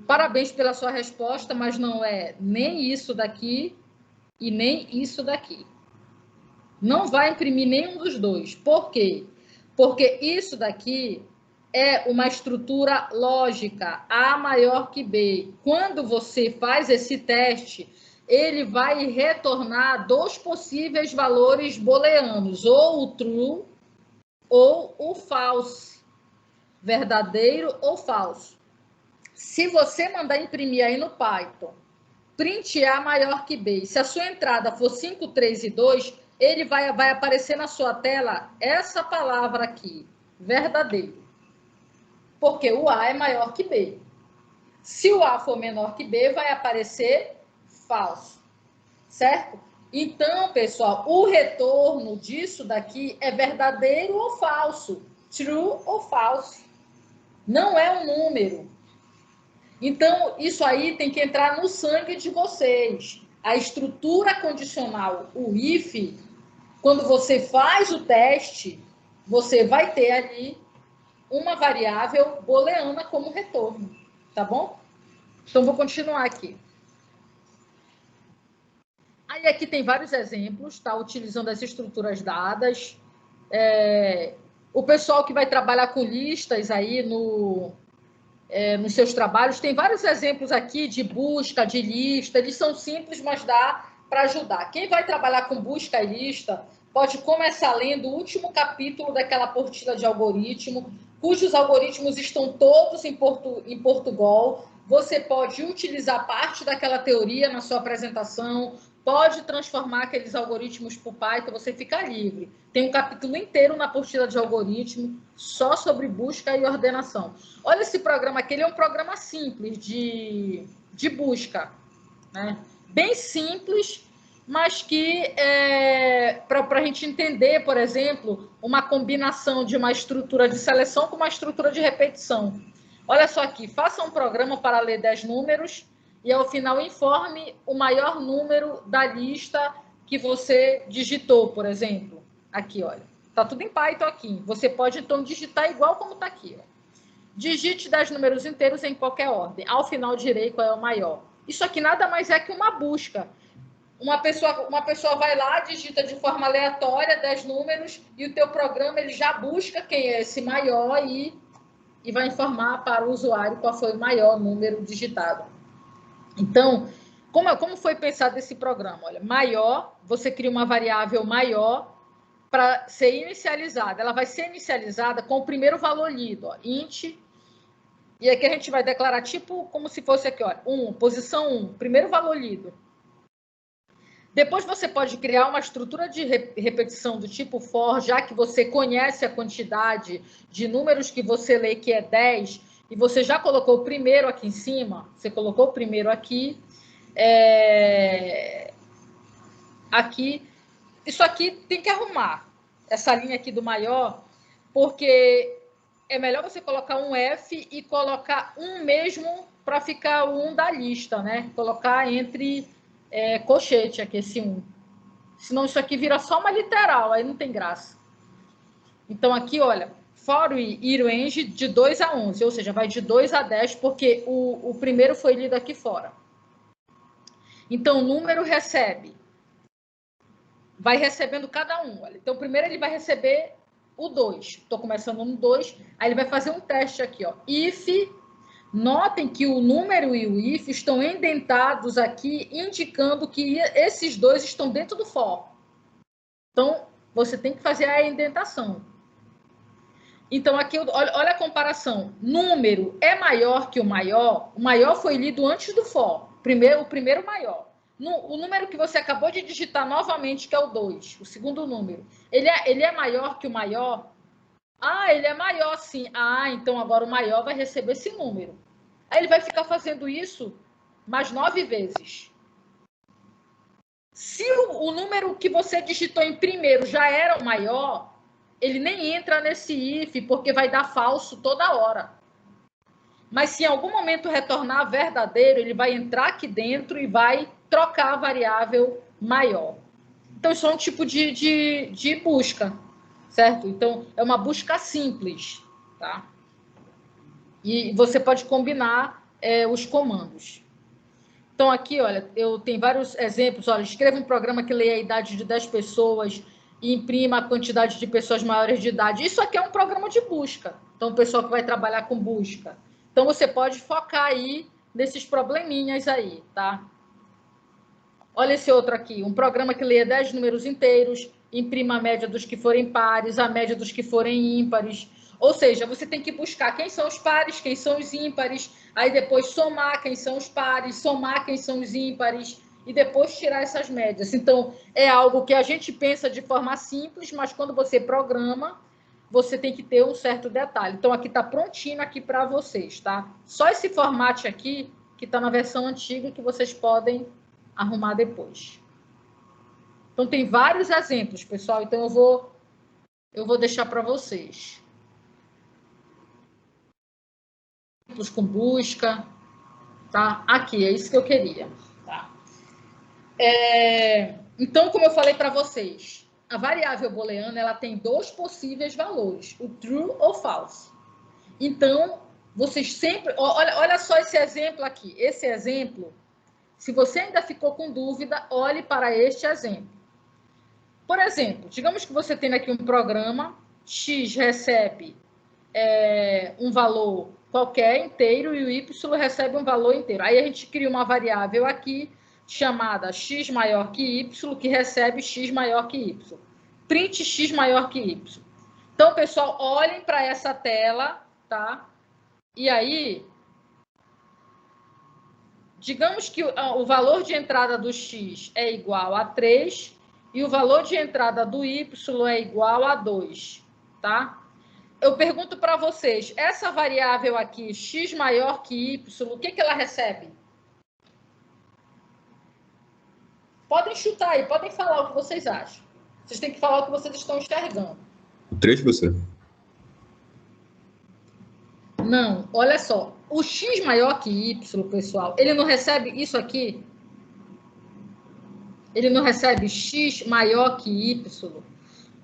Parabéns pela sua resposta, mas não é nem isso daqui e nem isso daqui. Não vai imprimir nenhum dos dois. Por quê? Porque isso daqui é uma estrutura lógica, A maior que B. Quando você faz esse teste, ele vai retornar dois possíveis valores booleanos, ou o true ou o false, verdadeiro ou falso. Se você mandar imprimir aí no Python, print A maior que B, se a sua entrada for 5, 3 e 2, ele vai aparecer na sua tela essa palavra aqui, verdadeiro. Porque o A é maior que B. Se o A for menor que B, vai aparecer falso. Certo? Então, pessoal, o retorno disso daqui é verdadeiro ou falso, true ou false. Não é um número. Então, isso aí tem que entrar no sangue de vocês. A estrutura condicional, o if, quando você faz o teste, você vai ter ali uma variável booleana como retorno, tá bom? Então, vou continuar aqui. Aí aqui tem vários exemplos, tá? Utilizando as estruturas dadas. O pessoal que vai trabalhar com listas aí nos seus trabalhos, tem vários exemplos aqui de busca, de lista, eles são simples, mas dá para ajudar. Quem vai trabalhar com busca e lista pode começar lendo o último capítulo daquela apostila de algoritmo, cujos algoritmos estão todos em Portugal. Você pode utilizar parte daquela teoria na sua apresentação, pode transformar aqueles algoritmos para o Python, você fica livre. Tem um capítulo inteiro na apostila de algoritmo só sobre busca e ordenação. Olha esse programa aqui, ele é um programa simples de busca, né? Bem simples, mas que para a gente entender, por exemplo, uma combinação de uma estrutura de seleção com uma estrutura de repetição. Olha só aqui, faça um programa para ler 10 números e, ao final, informe o maior número da lista que você digitou, por exemplo. Aqui, olha. Está tudo em Python aqui. Você pode, então, digitar igual como está aqui. Ó. Digite 10 números inteiros em qualquer ordem. Ao final, direi qual é o maior. Isso aqui nada mais é que uma busca. Uma pessoa vai lá, digita de forma aleatória 10 números e o teu programa ele já busca quem é esse maior e vai informar para o usuário qual foi o maior número digitado. Então, como foi pensado esse programa? Olha, maior, você cria uma variável maior para ser inicializada. Ela vai ser inicializada com o primeiro valor lido, ó, int. E aqui a gente vai declarar tipo como se fosse aqui, ó, posição 1, primeiro valor lido. Depois você pode criar uma estrutura de repetição do tipo for, já que você conhece a quantidade de números que você lê, que é 10, e você já colocou o primeiro aqui em cima, você colocou o primeiro aqui, aqui. Isso aqui tem que arrumar, essa linha aqui do maior, porque é melhor você colocar um F e colocar um mesmo para ficar o 1 da lista, né? Colocar entre colchete aqui, esse 1. Senão isso aqui vira só uma literal, aí não tem graça. Então aqui, olha, for i range de 2 a 11, ou seja, vai de 2 a 10, porque o primeiro foi lido aqui fora. Então o número vai recebendo cada um. Olha. Então primeiro ele vai receber o 2. Estou começando no 2, aí ele vai fazer um teste aqui, ó. If, notem que o número e o if estão indentados aqui, indicando que esses dois estão dentro do for. Então, você tem que fazer a indentação. Então, aqui, olha a comparação. Número é maior que o maior foi lido antes do for. O primeiro maior. O número que você acabou de digitar novamente, que é o 2, o segundo número, ele é maior que o maior? Ah, ele é maior, sim. Ah, então agora o maior vai receber esse número. Aí ele vai ficar fazendo isso mais 9 vezes. Se o número que você digitou em primeiro já era o maior, ele nem entra nesse if, porque vai dar falso toda hora. Mas se em algum momento retornar verdadeiro, ele vai entrar aqui dentro e vai trocar a variável maior. Então, isso é um tipo de busca, certo? Então, é uma busca simples, tá? E você pode combinar os comandos. Então, aqui, olha, eu tenho vários exemplos. Olha, escreva um programa que leia a idade de 10 pessoas e imprima a quantidade de pessoas maiores de idade. Isso aqui é um programa de busca. Então, o pessoal que vai trabalhar com busca. Então, você pode focar aí nesses probleminhas aí, tá? Olha esse outro aqui. Um programa que leia 10 números inteiros, imprima a média dos que forem pares, a média dos que forem ímpares. Ou seja, você tem que buscar quem são os pares, quem são os ímpares, aí depois somar quem são os pares, somar quem são os ímpares e depois tirar essas médias. Então, é algo que a gente pensa de forma simples, mas quando você programa, você tem que ter um certo detalhe. Então, aqui está prontinho aqui para vocês, tá? Só esse formato aqui, que está na versão antiga, que vocês podem arrumar depois. Então, tem vários exemplos, pessoal. Então, eu vou deixar para vocês. Com busca. Tá? Aqui, é isso que eu queria. Tá? Então, como eu falei para vocês, a variável booleana ela tem dois possíveis valores, o true ou false. Então, vocês sempre... Olha só esse exemplo aqui. Esse exemplo, se você ainda ficou com dúvida, olhe para este exemplo. Por exemplo, digamos que você tem aqui um programa, X recebe um valor qualquer inteiro e o Y recebe um valor inteiro. Aí a gente cria uma variável aqui chamada X maior que Y, que recebe X maior que Y. Print X maior que Y. Então, pessoal, olhem para essa tela, tá? E aí, digamos que o valor de entrada do X é igual a 3 e o valor de entrada do Y é igual a 2, tá? Eu pergunto para vocês, essa variável aqui, X maior que Y, o que ela recebe? Podem chutar aí, podem falar o que vocês acham. Vocês têm que falar o que vocês estão enxergando. O 3, você? Não, olha só. O X maior que Y, pessoal, ele não recebe isso aqui? Ele não recebe X maior que Y?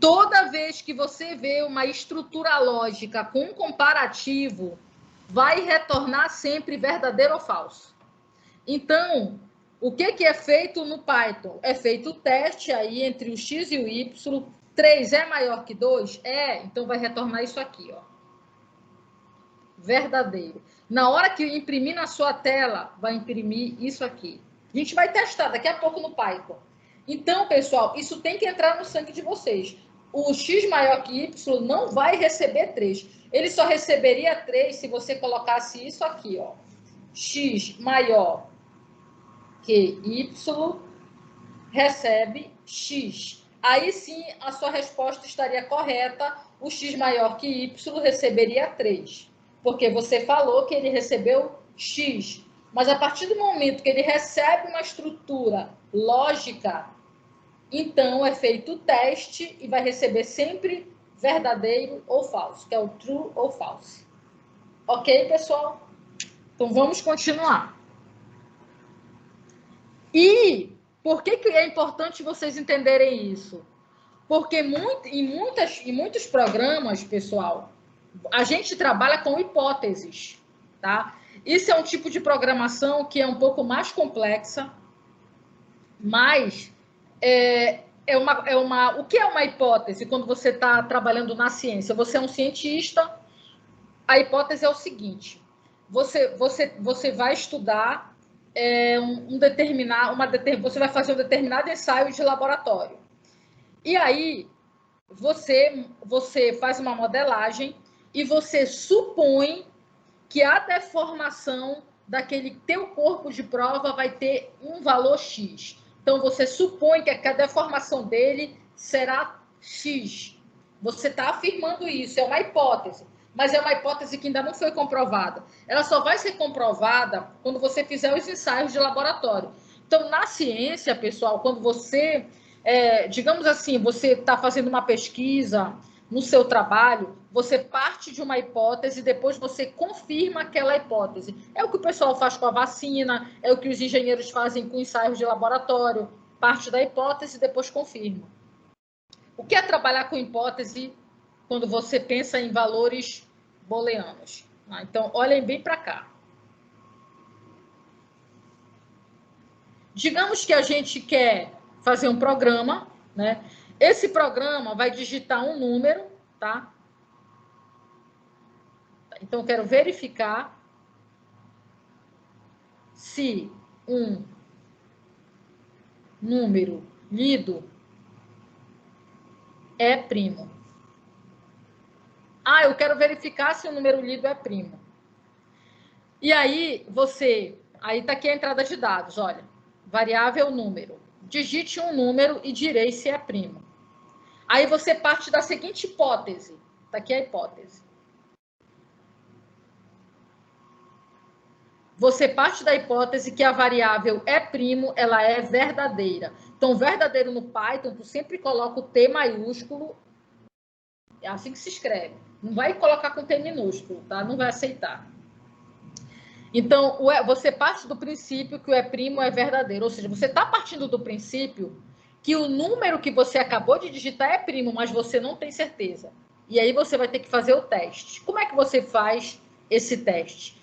Toda vez que você vê uma estrutura lógica com um comparativo, vai retornar sempre verdadeiro ou falso. Então, o que é feito no Python? É feito o teste aí entre o X e o Y. 3 é maior que 2? Então vai retornar isso aqui, ó. Verdadeiro. Na hora que imprimir na sua tela, vai imprimir isso aqui. A gente vai testar daqui a pouco no Python. Então, pessoal, isso tem que entrar no sangue de vocês. O X maior que Y não vai receber 3. Ele só receberia 3 se você colocasse isso aqui, ó. X maior que Y recebe X. Aí sim a sua resposta estaria correta. O X maior que Y receberia 3. Porque você falou que ele recebeu X. Mas a partir do momento que ele recebe uma estrutura lógica, então é feito o teste e vai receber sempre verdadeiro ou falso, que é o true ou false. Ok, pessoal? Então vamos continuar. E por que é importante vocês entenderem isso? Porque em muitos programas, pessoal, a gente trabalha com hipóteses, tá? Isso é um tipo de programação que é um pouco mais complexa, mas o que é uma hipótese quando você está trabalhando na ciência? Você é um cientista, a hipótese é o seguinte, você vai estudar você vai fazer um determinado ensaio de laboratório. E aí, você faz uma modelagem e você supõe que a deformação daquele teu corpo de prova vai ter um valor X. Então, você supõe que a deformação dele será X. Você está afirmando isso, é uma hipótese. Mas é uma hipótese que ainda não foi comprovada. Ela só vai ser comprovada quando você fizer os ensaios de laboratório. Então, na ciência, pessoal, quando você, digamos assim, você está fazendo uma pesquisa no seu trabalho, você parte de uma hipótese e depois você confirma aquela hipótese. É o que o pessoal faz com a vacina, é o que os engenheiros fazem com ensaios de laboratório. Parte da hipótese e depois confirma. O que é trabalhar com hipótese quando você pensa em valores booleanos? Então, olhem bem para cá. Digamos que a gente quer fazer um programa, né? Esse programa vai digitar um número, tá? Então, eu quero verificar se um número lido é primo. Eu quero verificar se o número lido é primo. E aí, aí está aqui a entrada de dados, olha. Variável número. Digite um número e direi se é primo. Aí você parte da seguinte hipótese. Está aqui a hipótese. Você parte da hipótese que a variável é primo, ela é verdadeira. Então, verdadeiro no Python, tu sempre coloca o T maiúsculo. É assim que se escreve. Não vai colocar com T minúsculo, tá? Não vai aceitar. Então, você parte do princípio que o é' é verdadeiro, ou seja, você está partindo do princípio que o número que você acabou de digitar é primo, mas você não tem certeza. E aí você vai ter que fazer o teste. Como é que você faz esse teste?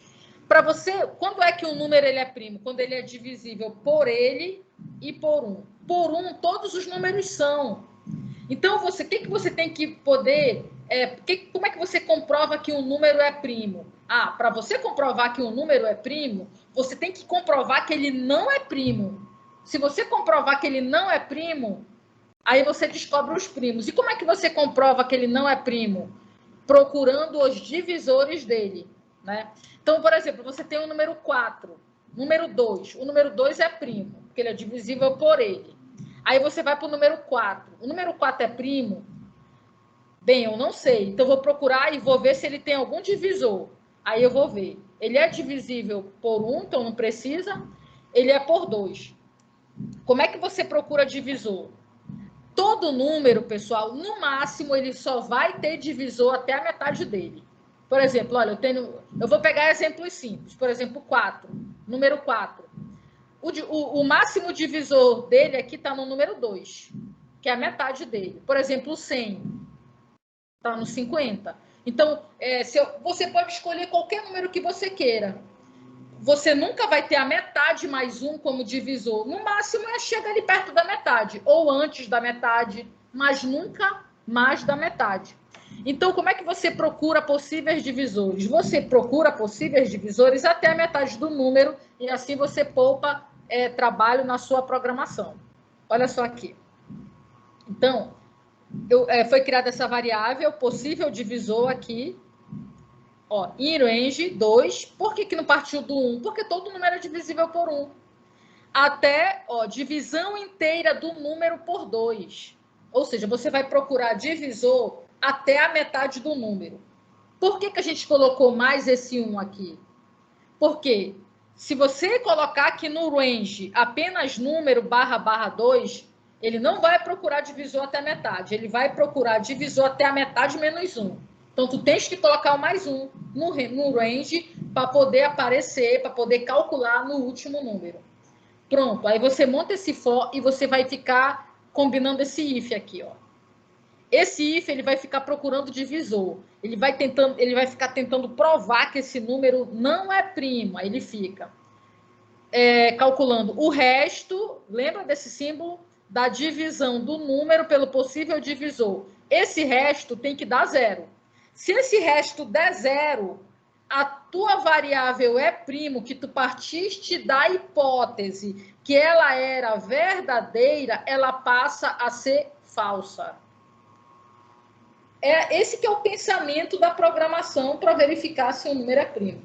Para você, quando é que um número ele é primo? Quando ele é divisível por ele e por 1. Por 1, todos os números são. Então, o que você tem que poder... como é que você comprova que um número é primo? Para você comprovar que um número é primo, você tem que comprovar que ele não é primo. Se você comprovar que ele não é primo, aí você descobre os primos. E como é que você comprova que ele não é primo? Procurando os divisores dele, né? Então, por exemplo, você tem o número 4, número 2. O número 2 é primo, porque ele é divisível por ele. Aí você vai para o número 4. O número 4 é primo? Bem, eu não sei. Então, eu vou procurar e vou ver se ele tem algum divisor. Aí eu vou ver. Ele é divisível por 1, então não precisa. Ele é por 2. Como é que você procura divisor? Todo número, pessoal, no máximo, ele só vai ter divisor até a metade dele. Por exemplo, olha, eu vou pegar exemplos simples. Por exemplo, 4. Número 4. O máximo divisor dele aqui está no número 2, que é a metade dele. Por exemplo, o 100 está no 50. Então, você pode escolher qualquer número que você queira. Você nunca vai ter a metade mais 1 como divisor. No máximo, chega ali perto da metade, ou antes da metade, mas nunca mais da metade. Então, como é que você procura possíveis divisores? Você procura possíveis divisores até a metade do número, e assim você poupa trabalho na sua programação. Olha só aqui. Então, foi criada essa variável, possível divisor aqui, in range 2. Por que não partiu do 1? Porque todo número é divisível por 1. Até, divisão inteira do número por 2. Ou seja, você vai procurar divisor até a metade do número. Por que a gente colocou mais esse 1 aqui? Porque se você colocar aqui no range apenas número /2, ele não vai procurar divisor até a metade. Ele vai procurar divisor até a metade menos 1. Então, tu tens que colocar o mais 1 no range para poder aparecer, para poder calcular no último número. Pronto, aí você monta esse for e você vai ficar combinando esse if aqui, ó. Esse if ele vai ficar procurando divisor. Ele vai ficar tentando provar que esse número não é primo. Aí ele fica calculando o resto. Lembra desse símbolo? Da divisão do número pelo possível divisor. Esse resto tem que dar 0. Se esse resto der 0, a tua variável é primo, que tu partiste da hipótese que ela era verdadeira, ela passa a ser falsa. Esse que é o pensamento da programação para verificar se um número é primo.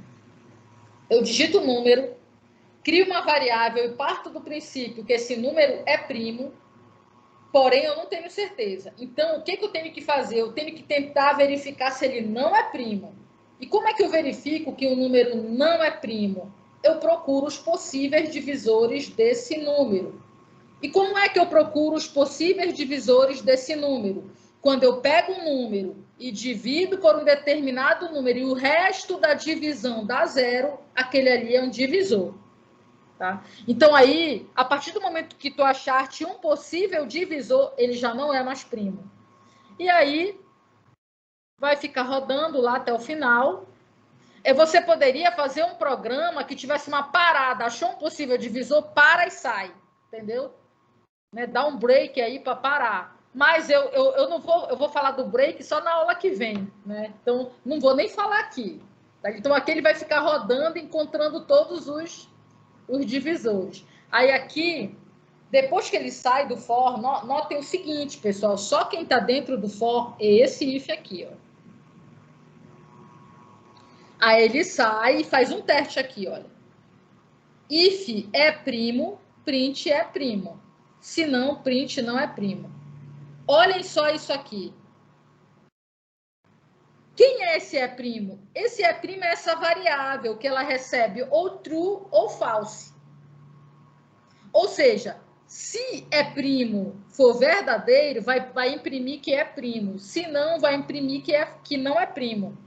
Eu digito o número, crio uma variável e parto do princípio que esse número é primo, porém eu não tenho certeza. Então, o que eu tenho que fazer? Eu tenho que tentar verificar se ele não é primo. E como é que eu verifico que o número não é primo? Eu procuro os possíveis divisores desse número. E como é que eu procuro os possíveis divisores desse número? Quando eu pego um número e divido por um determinado número e o resto da divisão dá 0, aquele ali é um divisor. Tá? Então, aí, a partir do momento que tu achaste um possível divisor, ele já não é mais primo. E aí, vai ficar rodando lá até o final. Você poderia fazer um programa que tivesse uma parada, achou um possível divisor, para e sai. Entendeu? Dá um break aí para parar. Mas eu não vou, eu vou falar do break só na aula que vem, né? Então, não vou nem falar aqui. Tá? Então, aqui ele vai ficar rodando, encontrando todos os divisores. Aí aqui, depois que ele sai do for, notem o seguinte, pessoal, só quem está dentro do for é esse if aqui, ó. Aí ele sai e faz um teste aqui, olha. If é primo, print é primo. Se não, print não é primo. Olhem só isso aqui. Quem é esse é primo? Esse é primo é essa variável que ela recebe ou true ou false. Ou seja, se é primo for verdadeiro, vai imprimir que é primo. Se não, vai imprimir que não é primo.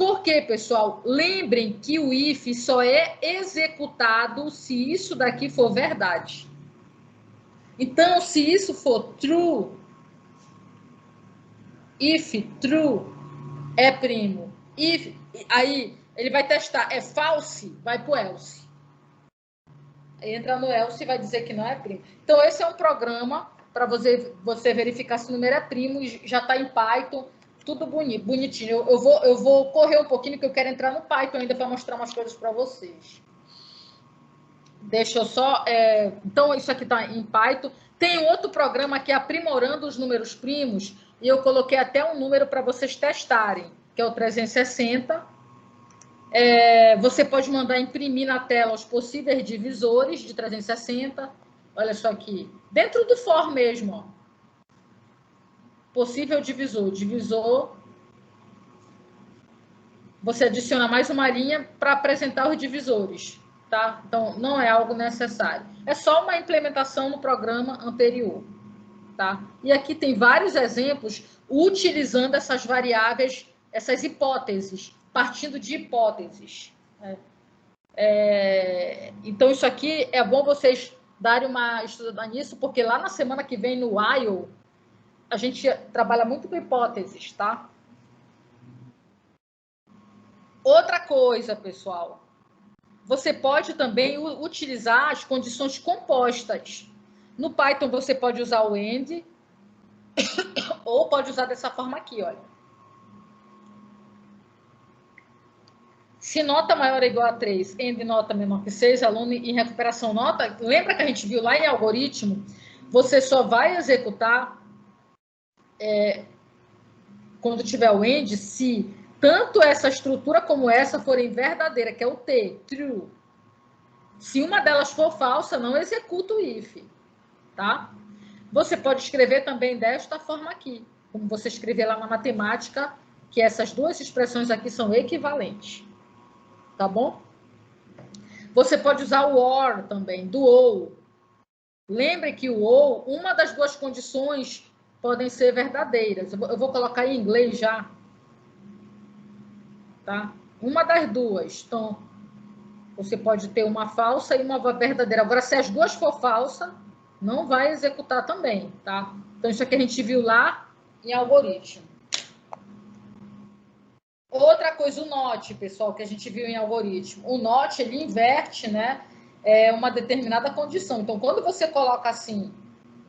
Por quê, pessoal? Lembrem que o if só é executado se isso daqui for verdade. Então, se isso for true, if true é primo. If, aí ele vai testar, é false, vai para o else. Entra no else e vai dizer que não é primo. Então, esse é um programa para você verificar se o número é primo, já está em Python, tudo bonitinho. Eu vou correr um pouquinho, que eu quero entrar no Python ainda para mostrar umas coisas para vocês. Deixa eu só... então, isso aqui está em Python. Tem outro programa que é aprimorando os números primos, e eu coloquei até um número para vocês testarem, que é o 360. Você pode mandar imprimir na tela os possíveis divisores de 360. Olha só aqui. Dentro do for mesmo, ó. Possível divisor. Divisor. Você adiciona mais uma linha para apresentar os divisores, tá? Então, não é algo necessário. É só uma implementação no programa anterior, tá? E aqui tem vários exemplos utilizando essas variáveis, essas hipóteses, partindo de hipóteses. Então, isso aqui é bom vocês darem uma estudada nisso, porque lá na semana que vem, no while, a gente trabalha muito com hipóteses, tá? Outra coisa, pessoal, você pode também utilizar as condições compostas. No Python, você pode usar o AND, ou pode usar dessa forma aqui, olha. Se nota maior ou igual a 3, AND nota menor que 6, aluno em recuperação nota, lembra que a gente viu lá em algoritmo? Você só vai executar quando tiver o AND, se tanto essa estrutura como essa forem verdadeira, que é o T, true. Se uma delas for falsa, não executa o if, tá? Você pode escrever também desta forma aqui, como você escrever lá na matemática, que essas duas expressões aqui são equivalentes, tá bom? Você pode usar o OR também, do OU. Lembre que o OU, uma das duas condições podem ser verdadeiras. Eu vou colocar em inglês já. Tá? Uma das duas. Então, você pode ter uma falsa e uma verdadeira. Agora, se as duas for falsa, não vai executar também, tá? Então, isso aqui a gente viu lá em algoritmo. Outra coisa, o NOT, pessoal, que a gente viu em algoritmo. O NOT, ele inverte, né? Uma determinada condição. Então, quando você coloca assim,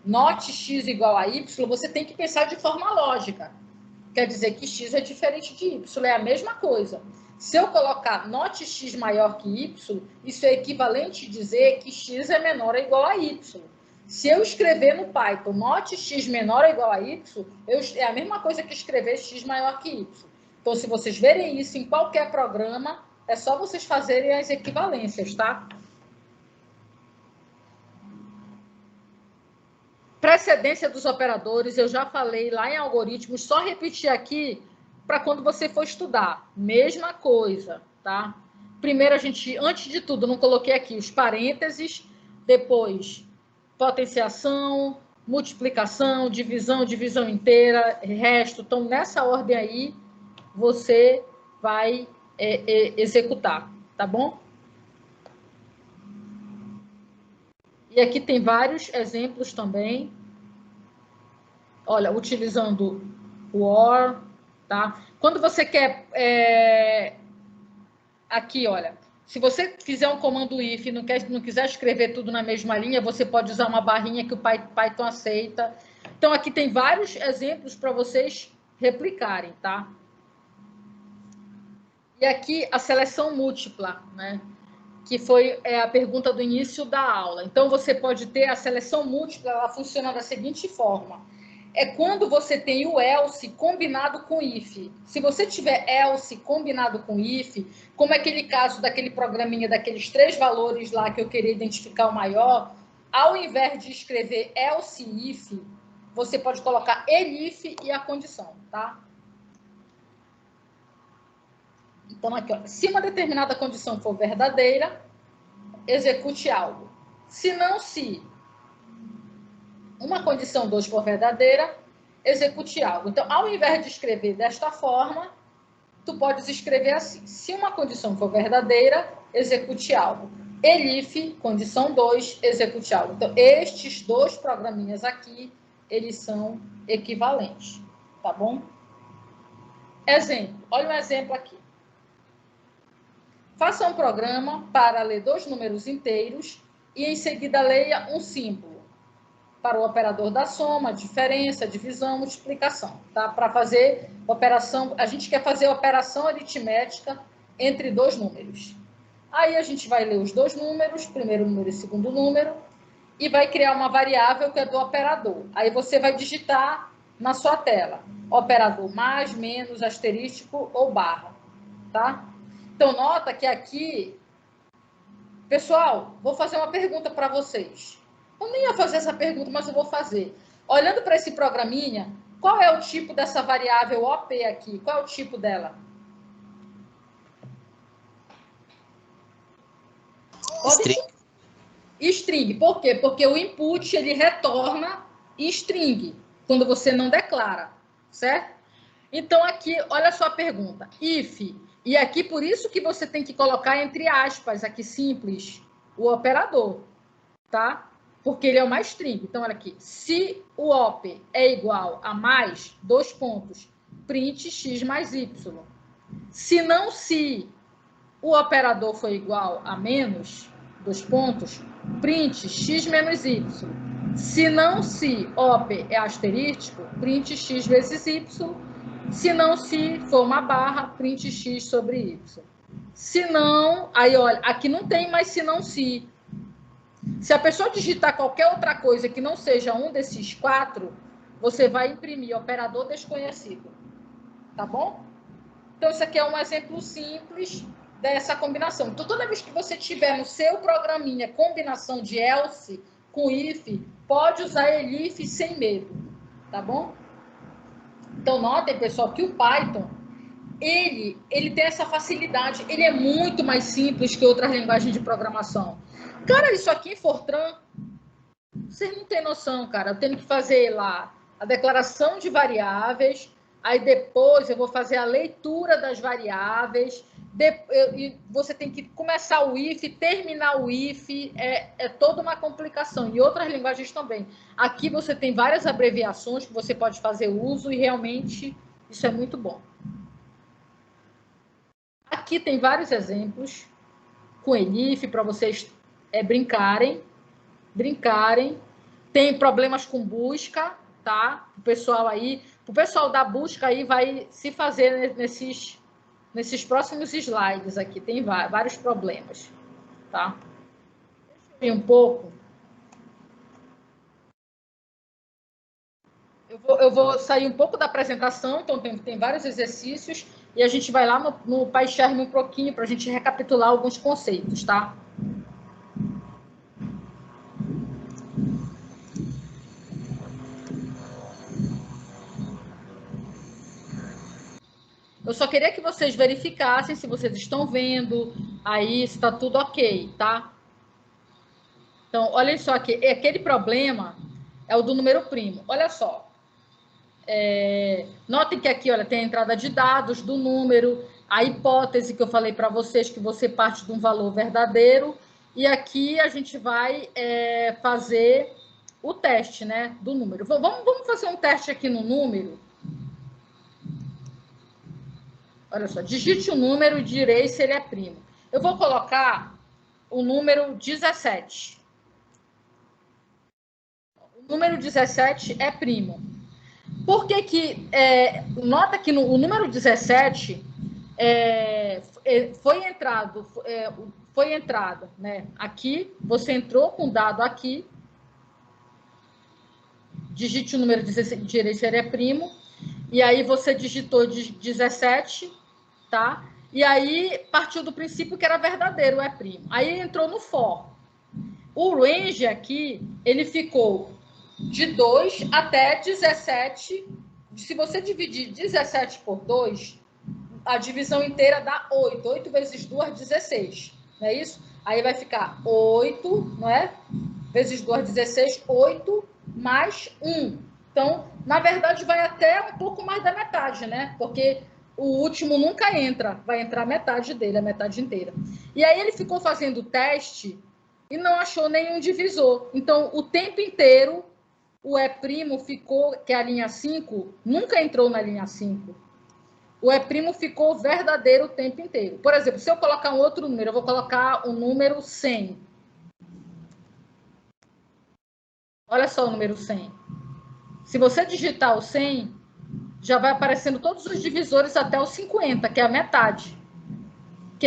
NOT x igual a y, você tem que pensar de forma lógica. Quer dizer que x é diferente de y, é a mesma coisa. Se eu colocar not x maior que y, isso é equivalente a dizer que x é menor ou igual a y. Se eu escrever no Python not x menor ou igual a y, é a mesma coisa que escrever x maior que y. Então, se vocês verem isso em qualquer programa, é só vocês fazerem as equivalências, tá? Precedência dos operadores, eu já falei lá em algoritmos, só repetir aqui para quando você for estudar. Mesma coisa, tá? Primeiro, antes de tudo, não coloquei aqui os parênteses, depois potenciação, multiplicação, divisão inteira, resto. Então, nessa ordem aí, você vai executar, tá bom? E aqui tem vários exemplos também. Olha, utilizando o OR, tá? Quando você quer... aqui, olha. Se você fizer um comando if e não quiser escrever tudo na mesma linha, você pode usar uma barrinha que o Python aceita. Então, aqui tem vários exemplos para vocês replicarem, tá? E aqui a seleção múltipla, né? Que foi a pergunta do início da aula. Então, você pode ter a seleção múltipla, ela funciona da seguinte forma. É quando você tem o else combinado com if. Se você tiver else combinado com if, como é aquele caso daquele programinha, daqueles 3 valores lá que eu queria identificar o maior, ao invés de escrever else if, você pode colocar elif e a condição, tá? Então, aqui, ó, se uma determinada condição for verdadeira, execute algo. Se não, se uma condição 2 for verdadeira, execute algo. Então, ao invés de escrever desta forma, tu podes escrever assim: se uma condição for verdadeira, execute algo. Elif, condição 2, execute algo. Então, estes dois programinhas aqui, eles são equivalentes, tá bom? Exemplo, olha um exemplo aqui. Faça um programa para ler 2 números inteiros e em seguida leia um símbolo para o operador da soma, diferença, divisão, multiplicação, tá? Para fazer operação, a gente quer fazer operação aritmética entre 2 números. Aí a gente vai ler os 2 números, primeiro número e segundo número, e vai criar uma variável que é do operador. Aí você vai digitar na sua tela, operador mais, menos, asterístico ou barra, tá? Então, nota que aqui... Pessoal, vou fazer uma pergunta para vocês. Eu nem ia fazer essa pergunta, mas eu vou fazer. Olhando para esse programinha, qual é o tipo dessa variável OP aqui? Qual é o tipo dela? String. String. Por quê? Porque o input, ele retorna string, quando você não declara, certo? Então, aqui, olha só a pergunta. If, e aqui, por isso que você tem que colocar entre aspas, aqui simples, o operador, tá? Porque ele é uma string. Então, olha aqui. Se o op é igual a mais, 2 pontos, print x mais y. Se não, se o operador for igual a menos, 2 pontos, print x menos y. Se não, se op é asterístico, print x vezes y. Se não, se for uma barra, print x sobre y. Se não, aí olha, aqui não tem mais se não, se. Se a pessoa digitar qualquer outra coisa que não seja um desses 4, você vai imprimir operador desconhecido. Tá bom? Então, isso aqui é um exemplo simples dessa combinação. Então, toda vez que você tiver no seu programinha combinação de else com if, pode usar elif sem medo. Tá bom? Então, notem, pessoal, que o Python, ele tem essa facilidade. Ele é muito mais simples que outras linguagens de programação. Cara, isso aqui em Fortran, vocês não têm noção, cara. Eu tenho que fazer lá a declaração de variáveis, aí depois eu vou fazer a leitura das variáveis, e você tem que começar o if, terminar o if, é toda uma complicação. E outras linguagens também. Aqui você tem várias abreviações que você pode fazer uso e realmente isso é muito bom. Aqui tem vários exemplos com elif para vocês brincarem. Tem problemas com busca, tá? O pessoal da busca aí vai se fazer nesses próximos slides aqui. Tem vários problemas, tá? Deixa eu ir um pouco. Eu vou sair um pouco da apresentação, então tem vários exercícios, e a gente vai lá no PyCharm um pouquinho para a gente recapitular alguns conceitos, tá? Eu só queria que vocês verificassem se vocês estão vendo aí, se está tudo ok, tá? Então, olhem só aqui, aquele problema é o do número primo. Olha só. Notem que aqui, olha, tem a entrada de dados do número, a hipótese que eu falei para vocês, que você parte de um valor verdadeiro, e aqui a gente vai fazer o teste, né, do número. Vamos fazer um teste aqui no número. Olha só, digite o número e direi se ele é primo. Eu vou colocar o número 17. O número 17 é primo. Por que nota que o número 17 foi entrado, né? Aqui, você entrou com o dado aqui, digite o número 17, direi se ele é primo, e aí você digitou 17, tá? E aí partiu do princípio que era verdadeiro, é primo. Aí entrou no for. O range aqui, ele ficou de 2 até 17. Se você dividir 17 por 2, a divisão inteira dá 8. 8 vezes 2, 16. Não é isso? Aí vai ficar 8, não é? Vezes 2, 16, 8 mais 1. Então, na verdade, vai até um pouco mais da metade, né? Porque o último nunca entra, vai entrar metade dele, a metade inteira. E aí ele ficou fazendo o teste e não achou nenhum divisor. Então, o tempo inteiro, o E' ficou, que é a linha 5, nunca entrou na linha 5. O E' ficou verdadeiro o tempo inteiro. Por exemplo, se eu colocar um outro número, eu vou colocar o número 100. Olha só o número 100. Se você digitar o 100, já vai aparecendo todos os divisores até o 50, que é a metade. Que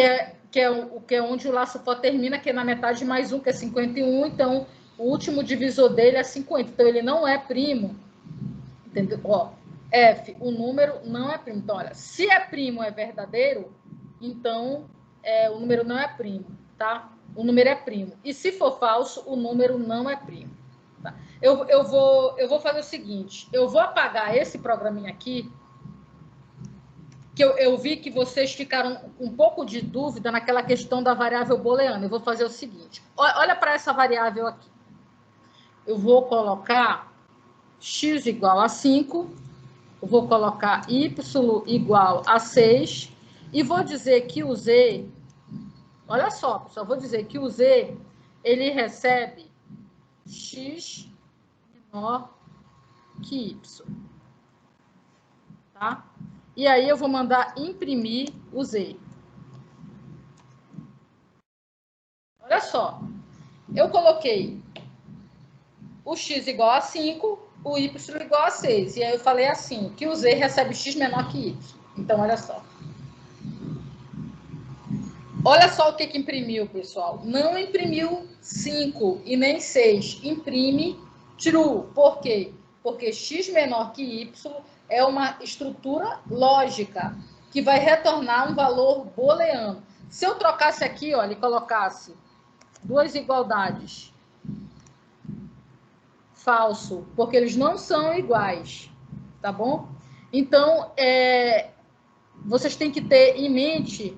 é onde o laço for termina, que é na metade mais 1, que é 51. Então, o último divisor dele é 50. Então, ele não é primo. Entendeu? Ó, F, o número não é primo. Então, olha, se é primo é verdadeiro, então o número não é primo, tá? O número é primo. E se for falso, o número não é primo. Tá? Eu vou fazer o seguinte, eu vou apagar esse programinha aqui, que eu vi que vocês ficaram com um pouco de dúvida naquela questão da variável booleana. Eu vou fazer o seguinte, olha para essa variável aqui. Eu vou colocar x igual a 5, eu vou colocar y igual a 6, e vou dizer que o z, olha só, pessoal, vou dizer que o z, ele recebe x menor que y, tá? E aí eu vou mandar imprimir o z. Olha só, eu coloquei o x igual a 5, o y igual a 6. E aí eu falei assim, que o z recebe x menor que y. Então, olha só. Olha só o que imprimiu, pessoal. Não imprimiu 5 e nem 6. Imprime true. Por quê? Porque x menor que y é uma estrutura lógica que vai retornar um valor booleano. Se eu trocasse aqui, olha, e colocasse duas igualdades, falso, porque eles não são iguais, tá bom? Então, vocês têm que ter em mente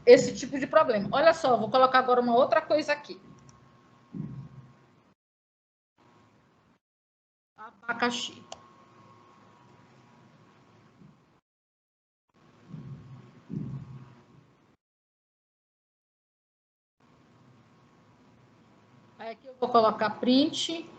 esse tipo de problema. Olha só, vou colocar agora uma outra coisa aqui. Abacaxi. Aí aqui eu vou colocar print.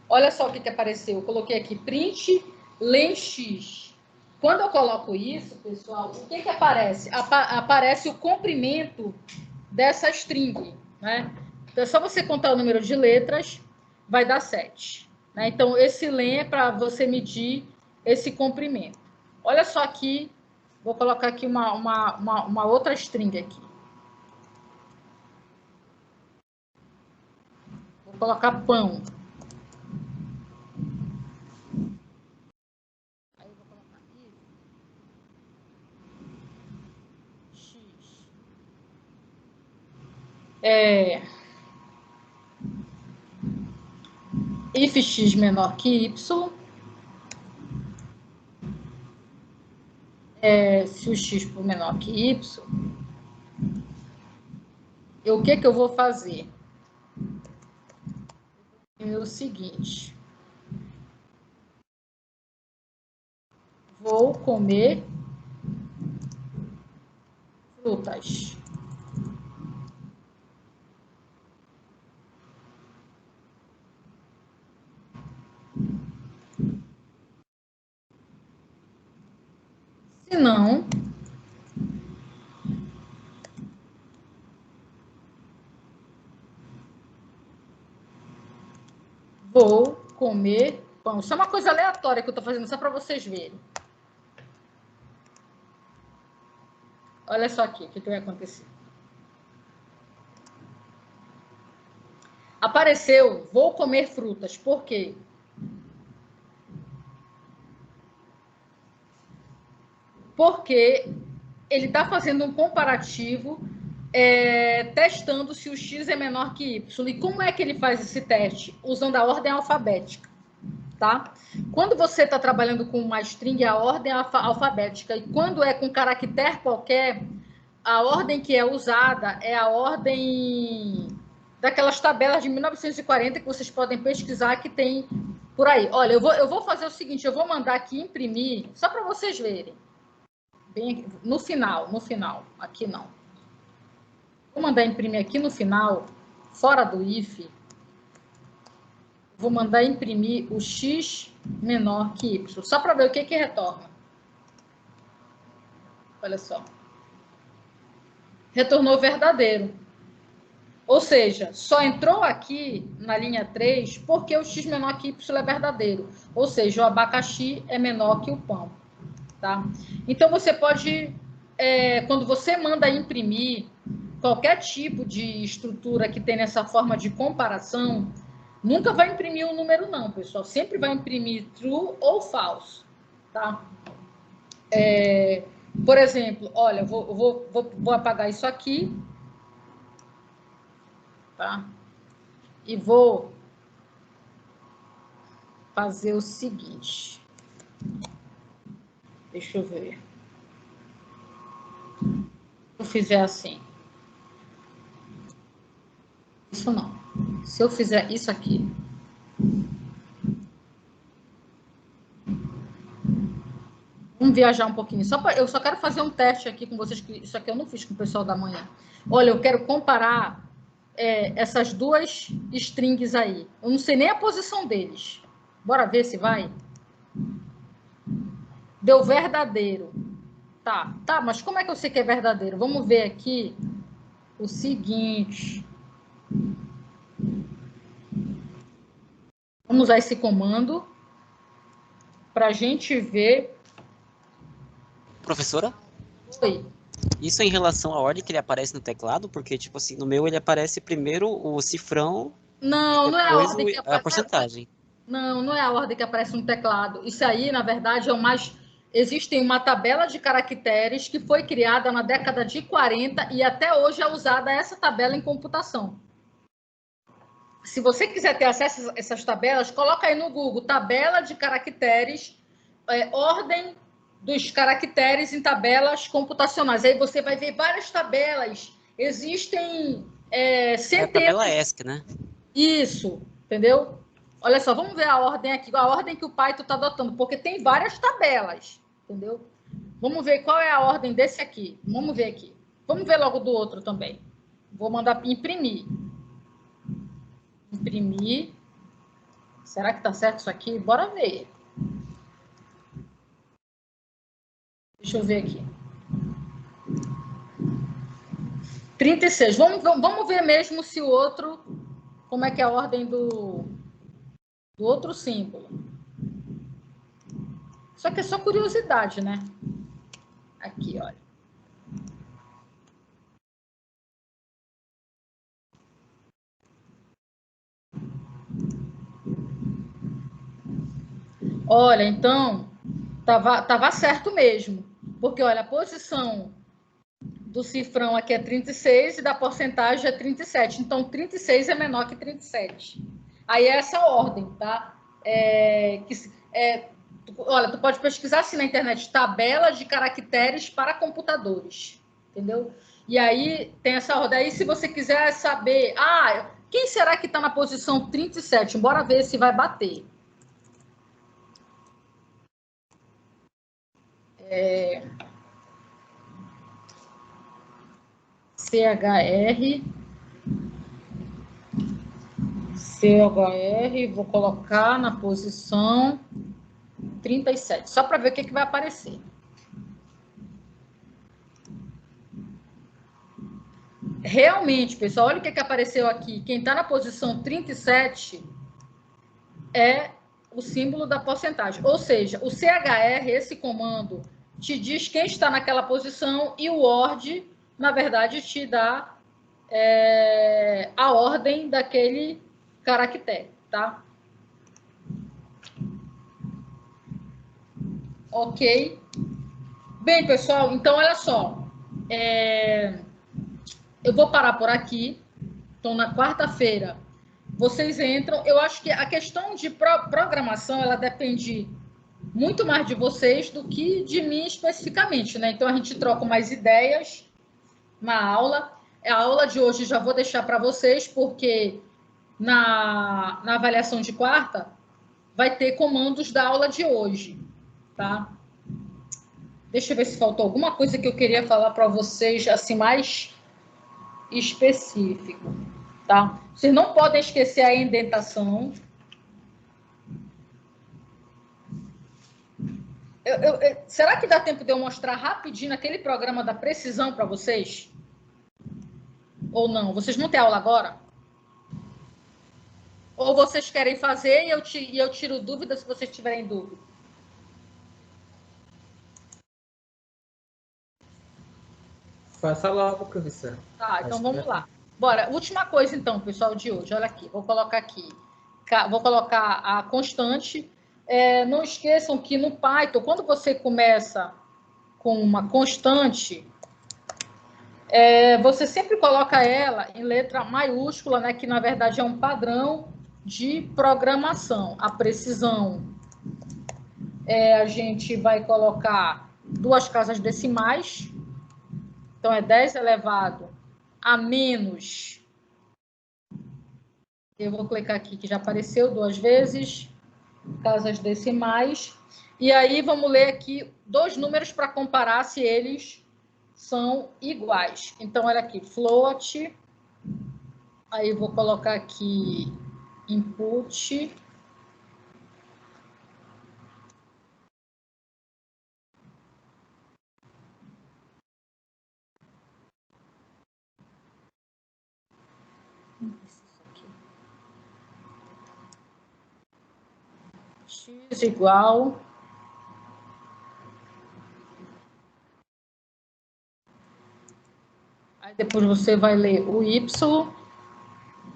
Olha só o que apareceu. Eu coloquei aqui print len x. Quando eu coloco isso, pessoal, o que aparece? Aparece o comprimento dessa string, né? Então, é só você contar o número de letras, vai dar 7. Né? Então, esse len é para você medir esse comprimento. Olha só aqui, vou colocar aqui uma outra string aqui. Vou colocar pão. Aí eu vou colocar aqui x. If x menor que y, se o x for menor que y, o que eu vou fazer? É o seguinte. Vou comer frutas. Se não, vou comer pão. Isso é uma coisa aleatória que eu estou fazendo só para vocês verem. Olha só aqui o que vai acontecer. Apareceu, vou comer frutas. Por quê? Porque ele está fazendo um comparativo, testando se o x é menor que y. E como é que ele faz esse teste? Usando a ordem alfabética. Tá? Quando você está trabalhando com uma string, a ordem é alfabética. E quando é com caractere qualquer, a ordem que é usada é a ordem daquelas tabelas de 1940 que vocês podem pesquisar que tem por aí. Olha, eu vou fazer o seguinte, eu vou mandar aqui imprimir, só para vocês verem. Bem, no final, aqui não. Vou mandar imprimir aqui no final, fora do if. Vou mandar imprimir o x menor que y, só para ver o que retorna. Olha só. Retornou verdadeiro. Ou seja, só entrou aqui na linha 3 porque o x menor que y é verdadeiro. Ou seja, o abacaxi é menor que o pão. Tá? Então, você pode, quando você manda imprimir qualquer tipo de estrutura que tem essa forma de comparação, nunca vai imprimir um número não, pessoal. Sempre vai imprimir true ou false. Tá? Por exemplo, olha, vou apagar isso aqui. Tá? E vou fazer o seguinte. Deixa eu ver. Se eu fizer assim. Isso não. Se eu fizer isso aqui. Vamos viajar um pouquinho. Eu só quero fazer um teste aqui com vocês, que isso aqui eu não fiz com o pessoal da manhã. Olha, eu quero comparar essas duas strings aí. Eu não sei nem a posição deles. Bora ver se vai. Deu verdadeiro. Tá, mas como é que eu sei que é verdadeiro? Vamos ver aqui o seguinte. Vamos usar esse comando para a gente ver. Professora? Oi. Isso é em relação à ordem que ele aparece no teclado? Porque, tipo assim, no meu ele aparece primeiro o cifrão. Não, não é a ordem que aparece. A porcentagem. Não é a ordem que aparece no teclado. Isso aí, na verdade, é o mais... Existem uma tabela de caracteres que foi criada na década de 40 e até hoje é usada essa tabela em computação. Se você quiser ter acesso a essas tabelas, coloca aí no Google, tabela de caracteres, ordem dos caracteres em tabelas computacionais. Aí você vai ver várias tabelas. Existem centenas... É a tabela ESC, né? Isso, entendeu? Olha só, vamos ver a ordem aqui, a ordem que o Python está adotando, porque tem várias tabelas, entendeu? Vamos ver qual é a ordem desse aqui. Vamos ver aqui. Vamos ver logo do outro também. Vou mandar imprimir. Imprimir. Será que está certo isso aqui? Bora ver. Deixa eu ver aqui. 36. Vamos ver mesmo se o outro... Como é que é a ordem do outro símbolo. Só que é só curiosidade, né? Aqui, olha. Olha, então, tava certo mesmo. Porque, olha, a posição do cifrão aqui é 36 e da porcentagem é 37. Então, 36 é menor que 37. Aí é essa ordem, tá? Olha, tu pode pesquisar assim na internet, tabela de caracteres para computadores, entendeu? E aí tem essa ordem. Aí se você quiser saber, quem será que está na posição 37? Bora ver se vai bater. CHR, vou colocar na posição 37, só para ver o que vai aparecer. Realmente, pessoal, olha o que apareceu aqui. Quem está na posição 37 é o símbolo da porcentagem. Ou seja, o CHR, esse comando, te diz quem está naquela posição e o ORD, na verdade, te dá a ordem daquele caractere, tá? Ok. Bem, pessoal, então, olha só. Eu vou parar por aqui. Então, na quarta-feira, vocês entram. Eu acho que a questão de programação, ela depende muito mais de vocês do que de mim especificamente, né? Então, a gente troca mais ideias na aula. A aula de hoje já vou deixar para vocês, porque na avaliação de quarta vai ter comandos da aula de hoje, tá? Deixa eu ver se faltou alguma coisa que eu queria falar para vocês, assim, mais específico, tá? Vocês não podem esquecer a indentação. Será que dá tempo de eu mostrar rapidinho aquele programa da precisão para vocês? Ou não? Vocês não têm aula agora? Ou vocês querem fazer e eu tiro dúvidas se vocês tiverem dúvida? Faça logo, professor. Tá, então vamos lá. Bora. Última coisa, então, pessoal, de hoje. Olha aqui, vou colocar aqui. Vou colocar a constante. Não esqueçam que no Python, quando você começa com uma constante, você sempre coloca ela em letra maiúscula, né, que na verdade é um padrão de programação. A precisão, a gente vai colocar 2 casas decimais. Então, é 10 elevado a menos. Eu vou clicar aqui, que já apareceu 2 vezes. Casas decimais. E aí, vamos ler aqui 2 números para comparar se eles são iguais. Então, olha aqui, float. Aí, vou colocar aqui input. X igual. Aí depois você vai ler o Y.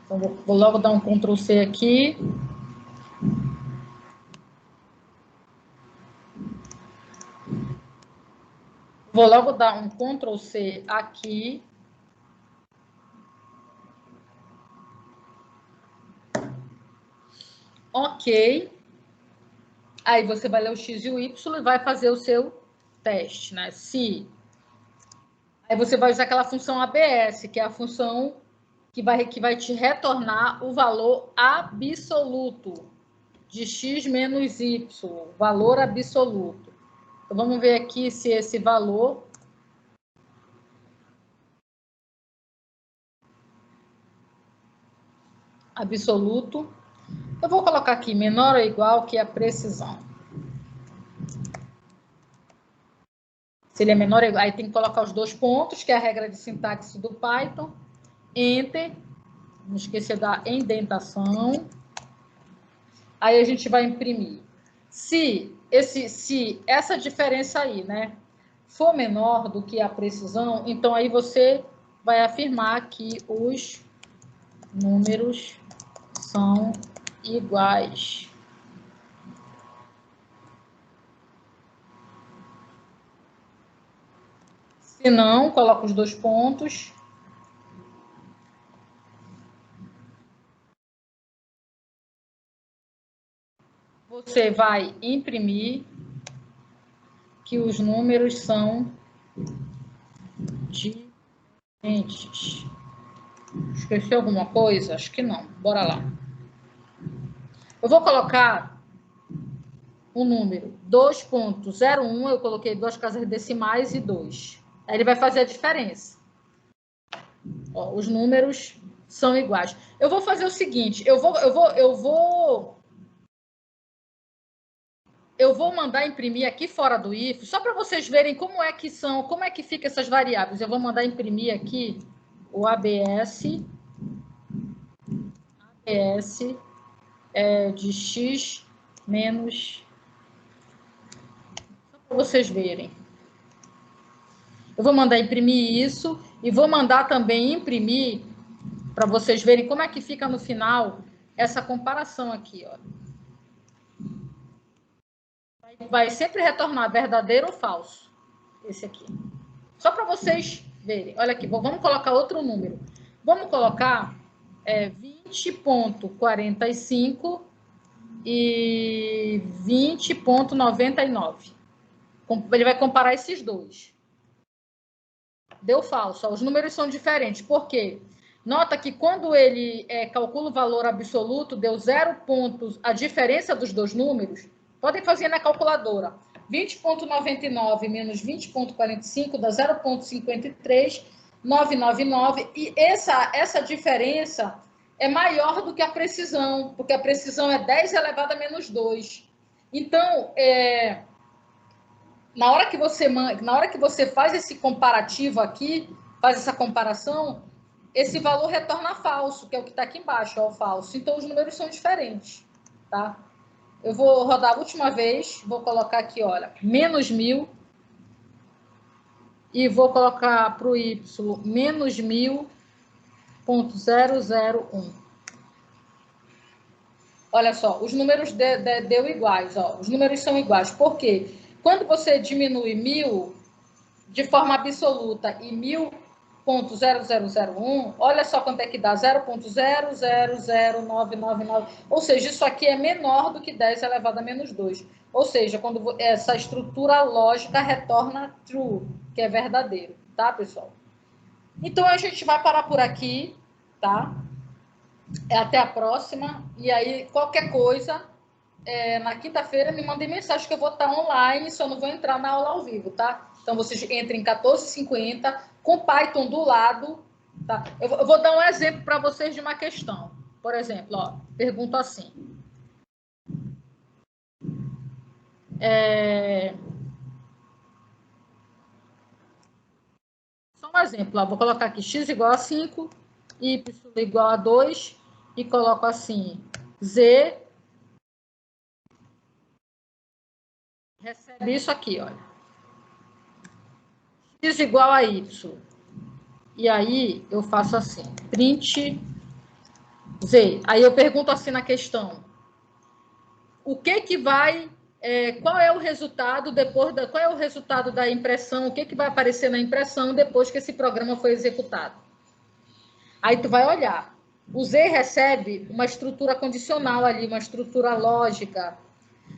Então, vou logo dar um Ctrl C aqui. Vou logo dar um Ctrl C aqui. Ok. Aí você vai ler o X e o Y e vai fazer o seu teste, né? Se. Aí você vai usar aquela função ABS, que é a função que vai te retornar o valor absoluto de X menos Y, valor absoluto. Então, vamos ver aqui se esse valor absoluto, eu vou colocar aqui menor ou igual que a precisão. Se ele é menor ou igual, aí tem que colocar os 2 pontos, que é a regra de sintaxe do Python. Enter. Não esquecer da indentação. Aí a gente vai imprimir. Se essa diferença aí, né, for menor do que a precisão, então aí você vai afirmar que os números são iguais. Se não, coloca os 2 pontos. Você vai imprimir que os números são diferentes. Esqueci alguma coisa? Acho que não. Bora lá. Eu vou colocar o número 2.01, eu coloquei 2 casas decimais e 2. Aí ele vai fazer a diferença. Ó, os números são iguais. Eu vou fazer o seguinte, eu vou mandar imprimir aqui fora do if, só para vocês verem como é que fica essas variáveis. Eu vou mandar imprimir aqui o ABS de X menos, só para vocês verem. Eu vou mandar imprimir isso e vou mandar também imprimir para vocês verem como é que fica no final essa comparação aqui, ó. Vai sempre retornar verdadeiro ou falso. Esse aqui. Só para vocês verem. Olha aqui, vamos colocar outro número. Vamos colocar 20.45 e 20.99. Ele vai comparar esses dois. deu falso. Ó, os números são diferentes. Por quê? Nota que quando ele calcula o valor absoluto, deu 0 pontos, a diferença dos dois números, podem fazer na calculadora. 20,99 menos 20,45 dá 0,53,999. E essa diferença é maior do que a precisão, porque a precisão é 10 elevado a menos 2. Então, na hora que você faz esse comparativo aqui, faz essa comparação, esse valor retorna falso, que é o que está aqui embaixo, ó, o falso. Então, os números são diferentes, tá? Eu vou rodar a última vez, vou colocar aqui, olha, menos 1.000, e vou colocar para o Y, menos 1.000,001. Olha só, os números deu iguais, ó, os números são iguais. Por quê? Quando você diminui 1.000 de forma absoluta e 1.000,0001, olha só quanto é que dá, 0,000999. Ou seja, isso aqui é menor do que 10 elevado a menos 2. Ou seja, quando essa estrutura lógica retorna true, que é verdadeiro, tá, pessoal? Então, a gente vai parar por aqui, tá? Até a próxima. E aí, qualquer coisa, na quinta-feira, me mandem mensagem que eu vou estar online, só não vou entrar na aula ao vivo, tá? Então, vocês entrem em 14h50, com Python do lado, tá? Eu vou dar um exemplo para vocês de uma questão. Por exemplo, ó, pergunto assim. Só um exemplo, ó, vou colocar aqui x igual a 5, y igual a 2, e coloco assim, z recebe isso aqui, olha. X igual a y. E aí, eu faço assim, print z. Aí eu pergunto assim na questão, o que vai, qual é o resultado qual é o resultado da impressão, o que vai aparecer na impressão depois que esse programa foi executado? Aí tu vai olhar, o z recebe uma estrutura condicional ali, uma estrutura lógica.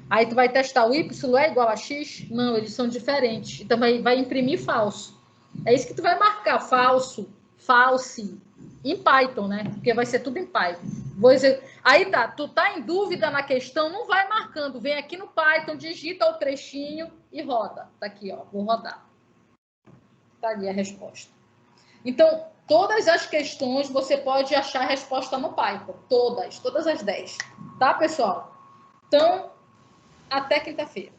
Aí tu vai testar, o y é igual a x? Não, eles são diferentes. Então vai imprimir falso. É isso que tu vai marcar, falso, false, em Python, né? Porque vai ser tudo em Python. Aí tá, tu tá em dúvida na questão, não vai marcando. Vem aqui no Python, digita o trechinho e roda. Tá aqui, ó, vou rodar. Tá ali a resposta. Então, todas as questões você pode achar a resposta no Python. Todas as 10. Tá, pessoal? Então, até quinta-feira.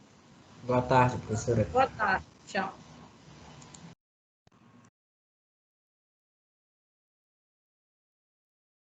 Boa tarde, professora. Boa tarde. Tchau.